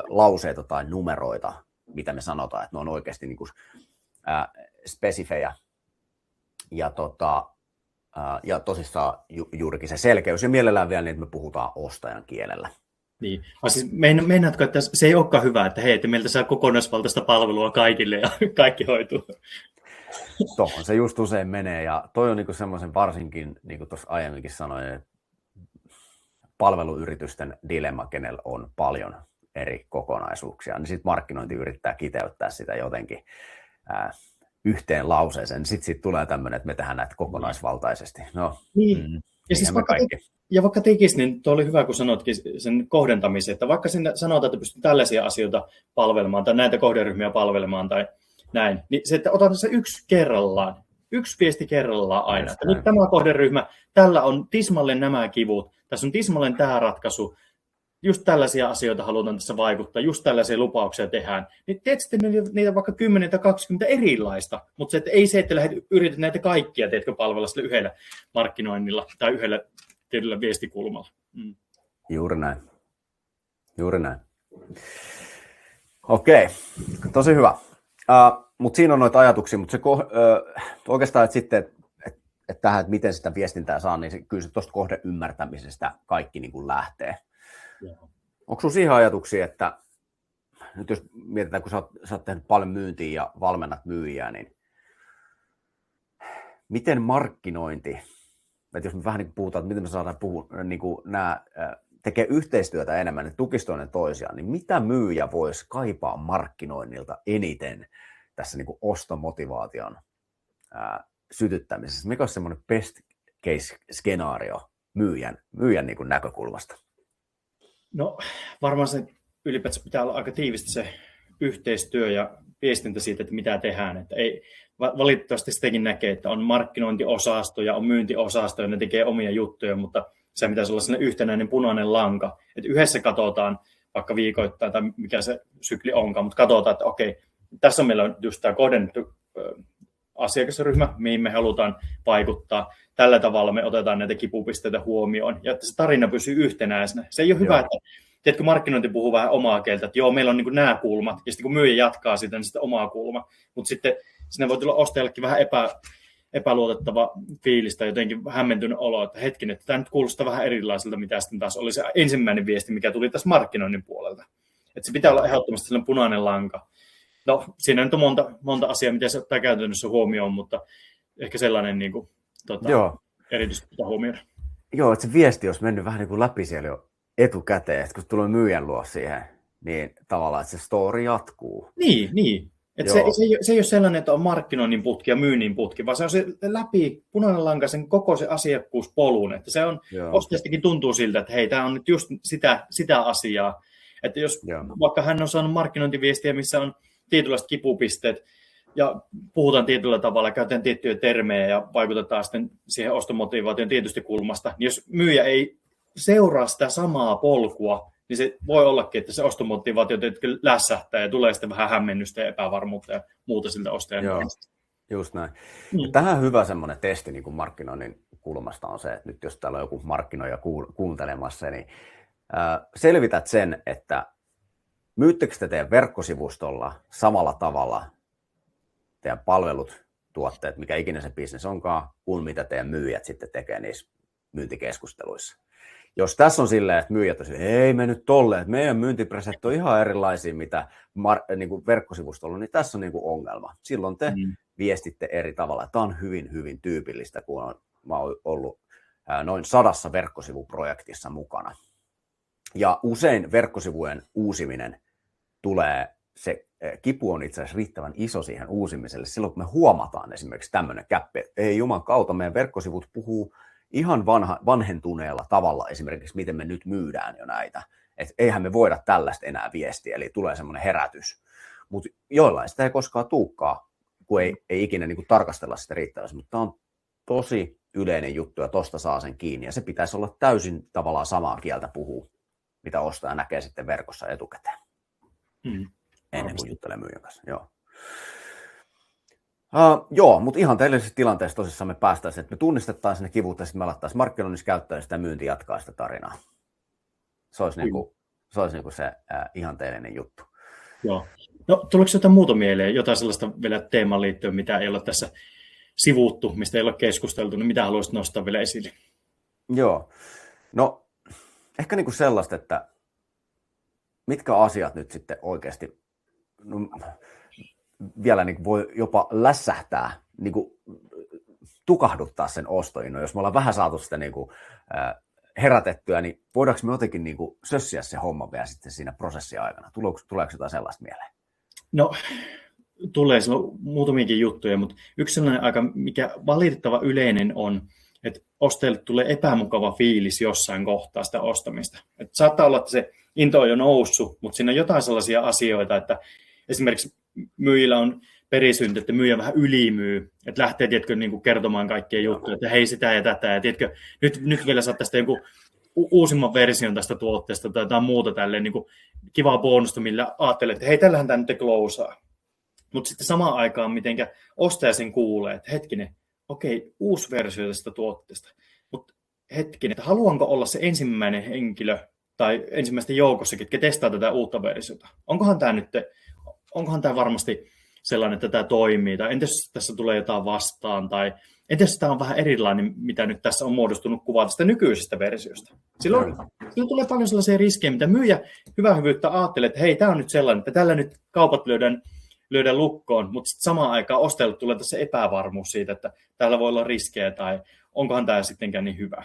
lauseita tai numeroita, mitä me sanotaan, että ne on oikeasti niin kuin, spesifejä ja tosissaan juurikin se selkeys ja mielellään vielä niin, että me puhutaan ostajan kielellä. Niin. Siis meinaatko, että se ei olekaan hyvä, että hei, että meiltä saa kokonaisvaltaista palvelua kaikille ja kaikki hoituu? Tuohon se just usein menee ja toi on niin semmoisen varsinkin, niin kuin tuossa aiemminkin sanoin, palveluyritysten dilemma, kenellä on paljon eri kokonaisuuksia, niin sitten markkinointi yrittää kiteyttää sitä jotenkin yhteen lauseeseen, niin sitten siitä tulee tämmöinen, että me tehdään näitä kokonaisvaltaisesti. No, niin. Ja siis vaikka tekisi, niin tuo oli hyvä, kun sanotkin sen kohdentamisen, että vaikka sinne sanotaan, että pystyy tällaisia asioita palvelemaan tai näitä kohderyhmiä palvelemaan tai näin, niin se, että otetaan se yksi viesti kerrallaan aina. Että nyt tämä kohderyhmä, tällä on tismalleen nämä kivut, tässä on tismalleen tämä ratkaisu, just tällaisia asioita halutaan tässä vaikuttaa, just tällaisia lupauksia tehdään, niin teet sitten niitä vaikka 10 tai 20 erilaista, mutta se, että ei se, että yrität näitä kaikkia, teetkö palvella sillä yhdellä markkinoinnilla tai yhdellä tietyllä viestikulmalla. Juuri näin. Okei, tosi hyvä. Mutta siinä on noita ajatuksia, mutta se oikeastaan, että sitten, että tähän, että miten sitä viestintää saa, niin kyllä se tuosta kohden ymmärtämisestä kaikki niin kuin lähtee. Onko sinulla siihen ajatuksia, että nyt jos mietitään, kun sä oot tehnyt paljon myyntiä ja valmennat myyjiä, niin miten markkinointi, että jos me vähän niin puhutaan, että miten me saadaan niin nämä tekee yhteistyötä enemmän, ne tukisi toinen toisiaan, niin mitä myyjä voisi kaipaa markkinoinnilta eniten tässä niin kuin ostomotivaation sytyttämisessä? Mikä olisi semmoinen best case-skenaario myyjän niin kuin näkökulmasta? No varmaan se ylipäätään pitää olla aika tiivistä se yhteistyö ja viestintä siitä, että mitä tehdään. Että ei, valitettavasti sitäkin näkee, että on markkinointiosasto ja on myyntiosasto ja ne tekee omia juttuja, mutta se pitäisi olla sellainen yhtenäinen punainen lanka. Että yhdessä katsotaan vaikka viikoittain tai mikä se sykli onkaan, mutta katsotaan, että okei, tässä meillä on just tämä kohdennettu asiakasryhmä, mihin me halutaan vaikuttaa. Tällä tavalla me otetaan näitä kipupisteitä huomioon, ja että se tarina pysyy yhtenäisenä. Se ei ole hyvä, että tiedätkö, markkinointi puhuu vähän omaa kieltä, että joo, meillä on niin nämä kulmat, ja sitten kun myyjä jatkaa sitä, niin sitten omaa kulma. Mutta sitten sinne voi tulla ostajallekin vähän epäluotettava fiilis tai jotenkin hämmentynyt olo, että hetken, että tämä nyt kuulostaa vähän erilaiselta, mitä sitten taas oli se ensimmäinen viesti, mikä tuli tässä markkinoinnin puolelta. Että se pitää olla ehdottomasti sellainen punainen lanka. No, siinä nyt on monta asiaa, mitä se ottaa käytännössä huomioon, mutta ehkä sellainen niin kuin, erityisesti pitää huomioida. Joo, että se viesti olisi mennyt vähän niin kuin läpi siellä jo etukäteen, että kun tulee myyjän luo siihen niin tavallaan, että se story jatkuu. Niin. Että se ei ole sellainen, että on markkinoinnin putki ja myynnin putki, vaan se on se läpi punainen lanka sen koko se asiakkuuspolun. Että se on, ostajastakin tuntuu siltä, että hei, tämä on nyt just sitä asiaa. Että jos vaikka hän on saanut markkinointiviestiä, missä on tietynlaiset kipupisteet, ja puhutaan tietyllä tavalla, käytetään tiettyjä termejä ja vaikutetaan sitten siihen ostomotivaation tietysti kulmasta, niin jos myyjä ei seuraa sitä samaa polkua, niin se voi ollakin, että se ostomotivaatio lässähtää ja tulee sitten vähän hämmennystä ja epävarmuutta ja muuta siltä ostajan. Joo, just näin. Ja tähän hyvä semmoinen testi niin kuin markkinoinnin kulmasta on se, että nyt jos täällä on joku markkinoija kuuntelemassa, niin selvität sen, että myyttekö te teidän verkkosivustolla samalla tavalla teidän palvelut, tuotteet, mikä ikinä se bisnes onkaan, kuin mitä teidän myyjät sitten tekee niissä myyntikeskusteluissa. Jos tässä on silleen, että myyjät on silleen, ei me nyt tolleen, että meidän myyntipreset on ihan erilaisia, mitä niin kuin verkkosivustolla, niin tässä on niin kuin ongelma. Silloin te viestitte eri tavalla. Tämä on hyvin, hyvin tyypillistä, kun mä oon ollut noin 100 verkkosivuprojektissa mukana. Ja usein verkkosivujen uusiminen tulee, se kipu on itse asiassa riittävän iso siihen uusimiselle. Silloin kun me huomataan esimerkiksi tämmöinen käppi, että ei juman kautta, meidän verkkosivut puhuu ihan vanhentuneella tavalla esimerkiksi, miten me nyt myydään jo näitä. Että eihän me voida tällaista enää viestiä, eli tulee semmoinen herätys. Mutta joillain sitä ei koskaan tuukkaa, kun ei ikinä niin kuin tarkastella sitä riittävästi. Mutta tämä on tosi yleinen juttu ja tosta saa sen kiinni. Ja se pitäisi olla täysin tavallaan samaa kieltä puhuu, mitä ostaja näkee sitten verkossa etukäteen. Ennen kuin juttelee myyjän kanssa. Joo, mutta ihan tällaisessa tilanteessa tosissaan me päästäisiin, että me tunnistettaisiin ne kivut ja sitten me alettaisiin markkinoinnissa käyttää ja sitä myynti jatkaa sitä tarinaa. Se olisi, niinku se ihanteellinen juttu. Joo. No, tuleeko jotain muuta mieleen, jotain sellaista vielä teemaan liittyen, mitä ei ole tässä sivuuttu, mistä ei ole keskusteltu, niin mitä haluaisit nostaa vielä esille? Joo, no ehkä niinku sellaista, että mitkä asiat nyt sitten oikeasti vielä niin voi jopa lässähtää, niin kuin tukahduttaa sen ostoinnon. Jos me ollaan vähän saatu sitä niin kuin, herätettyä, niin voidaanko me jotenkin niin kuin sössiä se homma vielä sitten siinä prosessin aikana? Tuleeko jotain sellaista mieleen? No, tulee silloin muutamiakin juttuja, mutta yksi sellainen aika, mikä valitettava yleinen on, että ostajille tulee epämukava fiilis jossain kohtaa sitä ostamista. Että saattaa olla, että se into on jo noussut, mutta siinä on jotain sellaisia asioita, että esimerkiksi myyjillä on perisynti, että myyjä vähän ylimyy, että lähtee tiedätkö, niin kuin kertomaan kaikkia juttuja, että hei sitä ja tätä, ja tiedätkö, nyt vielä saat tästä jonkun uusimman version tästä tuotteesta tai jotain muuta tälleen, niin kuin kivaa bonusta, millä ajattelee, että hei, tällähän tämä nyt closaa. Mutta sitten samaan aikaan, mitenkä ostaja sen kuulee, että hetkinen, okei, uusi versio tästä tuotteesta, mutta hetkinen, että haluanko olla se ensimmäinen henkilö tai ensimmäisten joukossa, ketkä testaa tätä uutta versiota. Onkohan tämä varmasti sellainen, että tämä toimii, tai entäs tässä tulee jotain vastaan, tai entäs tämä on vähän erilainen, mitä nyt tässä on muodostunut kuvaa tästä nykyisestä versiosta. Silloin tulee paljon sellaisia riskejä, mitä myyjä hyvää hyvyyttä ajattelee, että hei, tämä on nyt sellainen, että tällä nyt kaupat lyödään lukkoon, mutta samaan aikaan ostajalle tulee tässä epävarmuus siitä, että täällä voi olla riskejä, tai onkohan tämä sittenkään niin hyvä.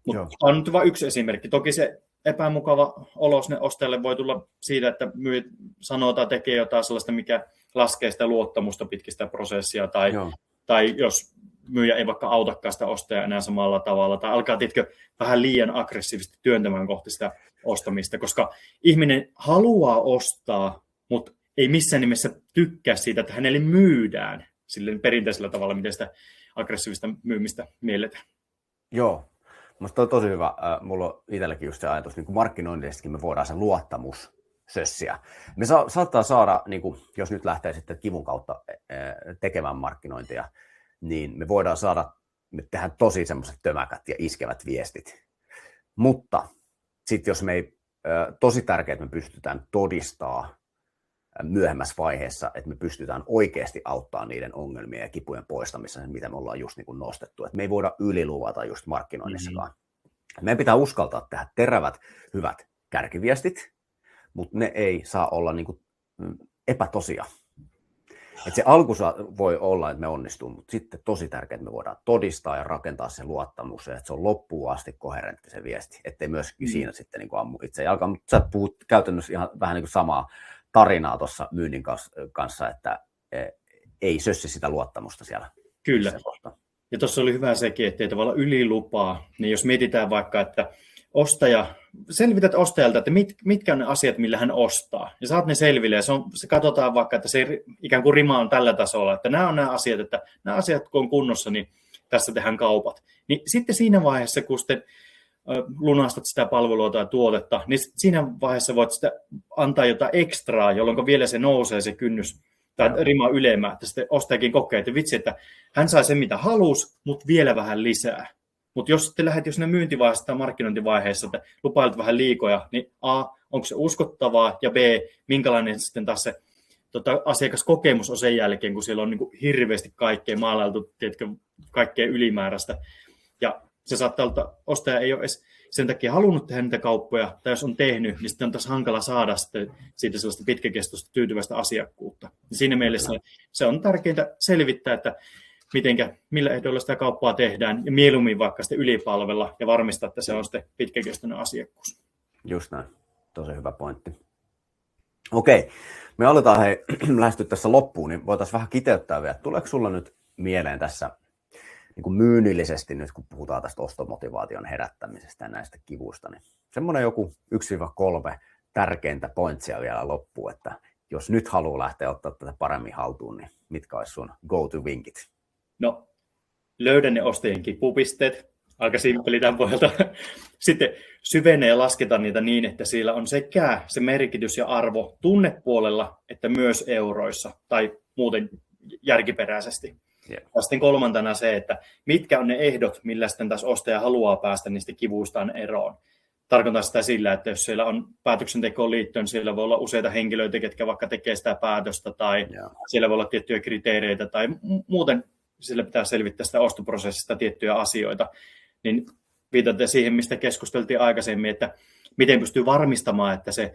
Mutta on nyt vain yksi esimerkki. Toki se epämukava olo sinne ostajalle voi tulla siitä, että myyjä sanoo tai tekee jotain sellaista, mikä laskee sitä luottamusta pitkistä prosessia, tai jos myyjä ei vaikka autakaan sitä ostajaa enää samalla tavalla, tai alkaa vähän liian aggressiivisesti työntämään kohti sitä ostamista, koska ihminen haluaa ostaa, mutta ei missään nimessä tykkää siitä, että hänelle myydään sillä perinteisellä tavalla, miten sitä aggressiivista myymistä mielletään. Joo. Minusta on tosi hyvä. Mulla on itselläkin just se ajatus, niin kuin markkinoinnissakin me voidaan se luottamus sössiä. Me saattaa saada, niin kuin, jos nyt lähtee sitten kivun kautta tekemään markkinointia, niin me voidaan saada, me tehdään tosi semmoiset tömäkät ja iskevät viestit. Mutta sitten jos me ei, tosi tärkeää, että me pystytään todistamaan myöhemmässä vaiheessa, että me pystytään oikeasti auttamaan niiden ongelmien ja kipujen poistamisessa, mitä me ollaan just niin kuin nostettu. Että me ei voida yliluvata just markkinoinnissakaan. Meidän pitää uskaltaa tehdä terävät, hyvät kärkiviestit, mutta ne ei saa olla niin kuin epätosia. Että se alku voi olla, että me onnistuu, mutta sitten tosi tärkeää, että me voidaan todistaa ja rakentaa se luottamus, että se on loppuun asti koherentti se viesti, ettei myöskin siinä sitten niin kuin ammu itse jalkaan. Mutta sä puhut käytännössä ihan vähän niin kuin samaa tarinaa tuossa myynnin kanssa, että ei sössi sitä luottamusta siellä. Kyllä. Ja tuossa oli hyvä sekin, että ei tavallaan ylilupaa, niin jos mietitään vaikka, että selvität ostajalta, että mitkä on ne asiat, millä hän ostaa, ja saat ne selville, ja se katsotaan vaikka, että se ikään kuin rima on tällä tasolla, että nämä on nämä asiat, että nämä asiat kun on kunnossa, niin tässä tehdään kaupat. Niin sitten siinä vaiheessa, kun sitten lunastat sitä palvelua tai tuotetta, niin siinä vaiheessa voit sitä antaa jotain ekstraa, jolloin vielä se nousee se kynnys tai rima ylemmä, että sitten ostajakin kokee, että vitsi, että hän sai sen mitä halusi, mutta vielä vähän lisää. Mutta jos sitten lähdet jo sinne myyntivaiheessa tai markkinointivaiheessa, että lupailet vähän liikoja, niin A, onko se uskottavaa, ja B, minkälainen sitten taas se asiakaskokemus on sen jälkeen, kun siellä on niin kuin hirveästi kaikkea maalailtu, tiedätkö, kaikkea ylimääräistä. Ja se saattaa olla, että ostaja ei ole edes sen takia halunnut tehdä niitä kauppoja, tai jos on tehnyt, niin sitten on taas hankala saada sitten siitä sellaista pitkäkestoista tyytyväistä asiakkuutta. Ja siinä mielessä se on tärkeintä selvittää, että millä ehdoilla sitä kauppaa tehdään, ja mieluummin vaikka sitten ylipalvella ja varmistaa, että se on sitten pitkäkestoinen asiakkuus. Just näin. Tosi hyvä pointti. Okei, me aletaan lähestyä tässä loppuun, niin voitaisiin vähän kiteyttää vielä. Tuleeko sulla nyt mieleen tässä niin kuin myynnillisesti, nyt kun puhutaan tästä ostomotivaation herättämisestä ja näistä kivuista, niin semmoinen joku 1-3 tärkeintä pointsia vielä loppuun, että jos nyt haluaa lähteä ottaa tätä paremmin haltuun, niin mitkä olisi sun go-to-vinkit? No, löydä ne ostajien kipupisteet. Aika simppeli tämän pohjalta. Sitten syvene ja lasketa niitä niin, että siellä on sekä se merkitys ja arvo tunnepuolella, että myös euroissa tai muuten järkiperäisesti. Yeah. Ja sitten kolmantena se, että mitkä on ne ehdot, millä sitten taas ostaja haluaa päästä niistä kivuistaan eroon. Tarkoitan sitä sillä, että jos siellä on päätöksentekoon liittyen, siellä voi olla useita henkilöitä, ketkä vaikka tekee sitä päätöstä, tai siellä voi olla tiettyjä kriteereitä, tai muuten sillä pitää selvittää sitä ostoprosessista tiettyjä asioita. Niin viitatte siihen, mistä keskusteltiin aikaisemmin, että miten pystyy varmistamaan, että se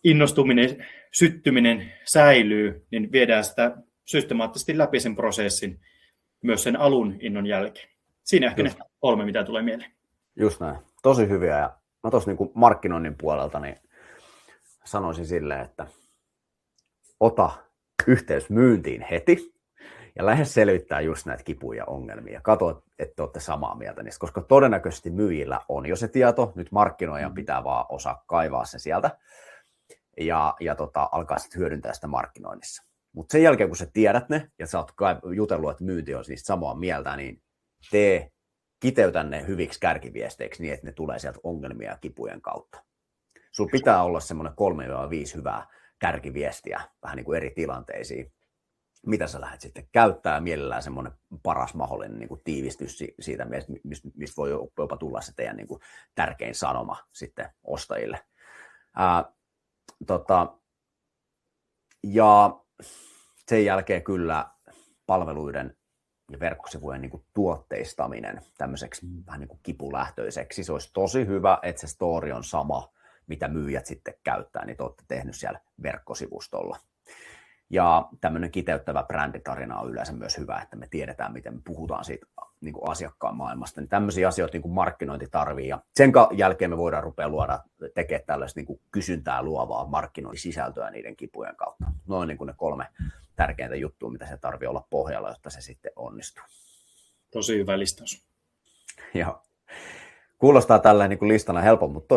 innostuminen, syttyminen säilyy, niin viedään sitä systemaattisesti läpi sen prosessin myös sen alun innon jälkeen. Siinä ehkä ne 3, mitä tulee mieleen. Just näin. Tosi hyviä. Ja mä tuossa niin markkinoinnin puolelta niin sanoisin silleen, että ota yhteys myyntiin heti ja lähde selvittää just näitä kipuja ja ongelmia. Katso, että olette samaa mieltä niistä, koska todennäköisesti myyjillä on jo se tieto. Nyt markkinoijan pitää vaan osaa kaivaa se sieltä ja alkaa sitten hyödyntää sitä markkinoinnissa. Mutta sen jälkeen, kun sä tiedät ne ja sä oot jutellut, että myynti on niistä samaa mieltä, niin kiteytä ne hyviksi kärkiviesteiksi niin, että ne tulee sieltä ongelmia ja kipujen kautta. Sulla pitää olla semmoinen 3-5 hyvää kärkiviestiä vähän niin kuin eri tilanteisiin, mitä sä lähdet sitten käyttämään, mielellään semmoinen paras mahdollinen niin kuin tiivistys siitä, mistä voi jopa tulla se teidän niin kuin tärkein sanoma sitten ostajille. Ja sen jälkeen kyllä palveluiden ja verkkosivujen niin kuin tuotteistaminen tämmöiseksi vähän niin kuin kipulähtöiseksi. Se olisi tosi hyvä, että se story on sama, mitä myyjät sitten käyttää, niin te olette tehnyt siellä verkkosivustolla. Ja tämmöinen kiteyttävä bränditarina on yleensä myös hyvä, että me tiedetään, miten me puhutaan siitä niin kuin asiakkaan maailmasta. Niin tämmöisiä asioita niin kuin markkinointi tarvii. Ja sen jälkeen me voidaan tekemään tällaista niin kuin kysyntää luovaa markkinointisisältöä niiden kipujen kautta. Noin niin kuin ne 3 tärkeintä juttua, mitä se tarvii olla pohjalla, jotta se sitten onnistuu. Tosi hyvä listaus. Joo. Kuulostaa tällä niin kuin listana helpon, mutta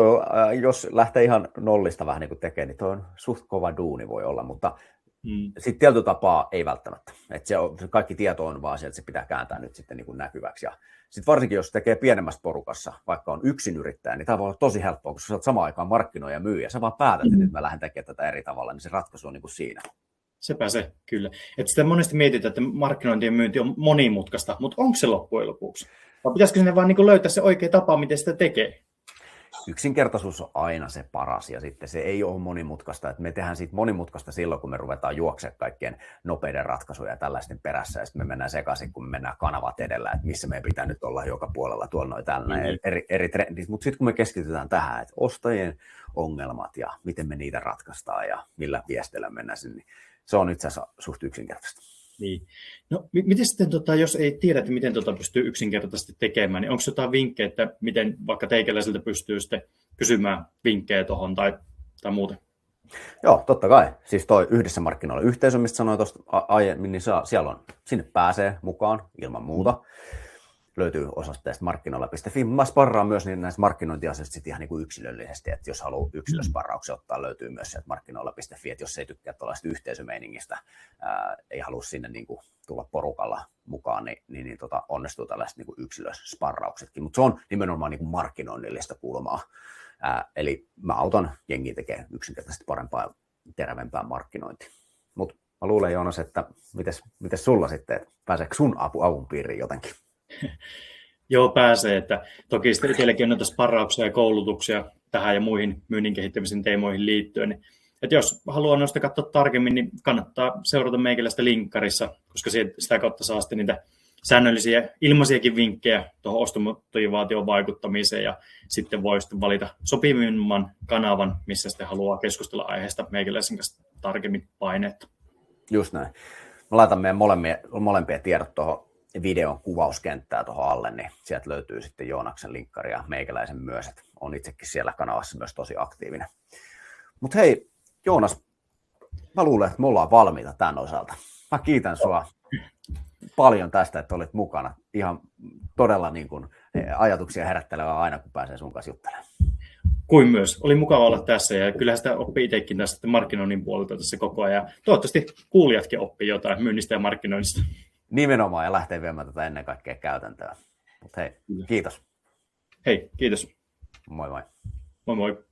jos lähtee ihan nollista vähän niin kuin tekemään, niin toi on suht kova duuni voi olla, mutta sitten tietyllä tapaa ei välttämättä. Että se kaikki tieto on vaan sieltä, se pitää kääntää nyt sitten niin kuin näkyväksi. Ja sitten varsinkin, jos tekee pienemmässä porukassa, vaikka on yksin yrittäjä, niin tämä voi olla tosi helppoa, koska sä oot samaan aikaan markkinoija ja myyjä. Sä vaan päätät, että nyt mä lähden tekemään tätä eri tavalla, niin se ratkaisu on niin kuin siinä. Sepä se, kyllä. Että sitä monesti mietitään, että markkinointi ja myynti on monimutkaista, mutta onko se loppujen lopuksi? Vai pitäisikö sinne vaan niin löytää se oikea tapa, miten sitä tekee? Yksinkertaisuus on aina se paras ja sitten se ei ole monimutkaista. Että me tehdään siitä monimutkaista silloin, kun me ruvetaan juoksemaan kaikkien nopeiden ratkaisuja ja tällaisten perässä ja sitten me mennään sekaisin, kun me mennään kanavat edellä, että missä meidän pitää nyt olla joka puolella tuolla noin tällainen eri trendit. Mutta sitten kun me keskitytään tähän, että ostajien ongelmat ja miten me niitä ratkaistaan ja millä viesteillä mennään sinne, niin se on itse asiassa suht yksinkertaista. Niin. No, miten sitten, jos ei tiedä, että miten pystyy yksinkertaisesti tekemään, niin onko jotain vinkkejä, että miten vaikka teikäläiseltä pystyy sitten kysymään vinkkejä tuohon tai muuta? Joo, totta kai. Siis toi yhdessä markkinoilla yhteisö, mistä sanoin tuosta aiemmin, niin siellä on, sinne pääsee mukaan ilman muuta. Löytyy osoitteesta markkinoilla.fi. Mä sparraan myös niin näistä markkinointiasioista sit ihan niin kuin yksilöllisesti, että jos haluaa yksilösparrauksia ottaa, löytyy myös sieltä markkinoilla.fi, että jos ei tykkää tuollaista yhteisömeiningistä, ei halua sinne niin kuin tulla porukalla mukaan, niin onnistuu tällaiset niin kuin yksilösparrauksetkin, mutta se on nimenomaan niin kuin markkinoinnillista kulmaa. Eli mä autan jengiä tekemään yksinkertaisesti parempaa, terävempää markkinointia. Mutta mä luulen, Joonas, että mites sulla sitten, pääseekö sun avun piiriin jotenkin? Joo, pääsee. Että toki sitten itselläkin on noita sparrauksia ja koulutuksia tähän ja muihin myynnin kehittämisen teemoihin liittyen. Niin, että jos haluaa noista katsoa tarkemmin, niin kannattaa seurata meikäläistä linkkarissa, koska sitä kautta saa sitten niitä säännöllisiä ilmaisiakin vinkkejä tuohon ostomotivaation vaikuttamiseen ja sitten voi sitten valita sopivimman kanavan, missä sitten haluaa keskustella aiheesta meikäläisen kanssa tarkemmin paineetta. Just näin. Mä laitan meidän molempia tiedot tuohon videon kuvauskenttää tuohon alle, niin sieltä löytyy sitten Joonaksen linkkari ja meikäläisen myös, että on itsekin siellä kanavassa myös tosi aktiivinen. Mutta hei, Joonas, mä luulen, että me ollaan valmiita tämän osalta. Mä kiitän sua paljon tästä, että olit mukana. Ihan todella niin kuin ajatuksia herättelevää aina, kun pääsee sun kanssa juttelemaan. Kuin myös. Oli mukava olla tässä ja kyllähän sitä oppii itsekin tästä markkinoinnin puolelta tässä koko ajan. Toivottavasti kuulijatkin oppii jotain myynnistä ja markkinoinnista. Nimenomaan ja lähtee viemään tätä ennen kaikkea käytäntöön. Mutta hei, kiitos. Hei, kiitos. Moi moi. Moi moi.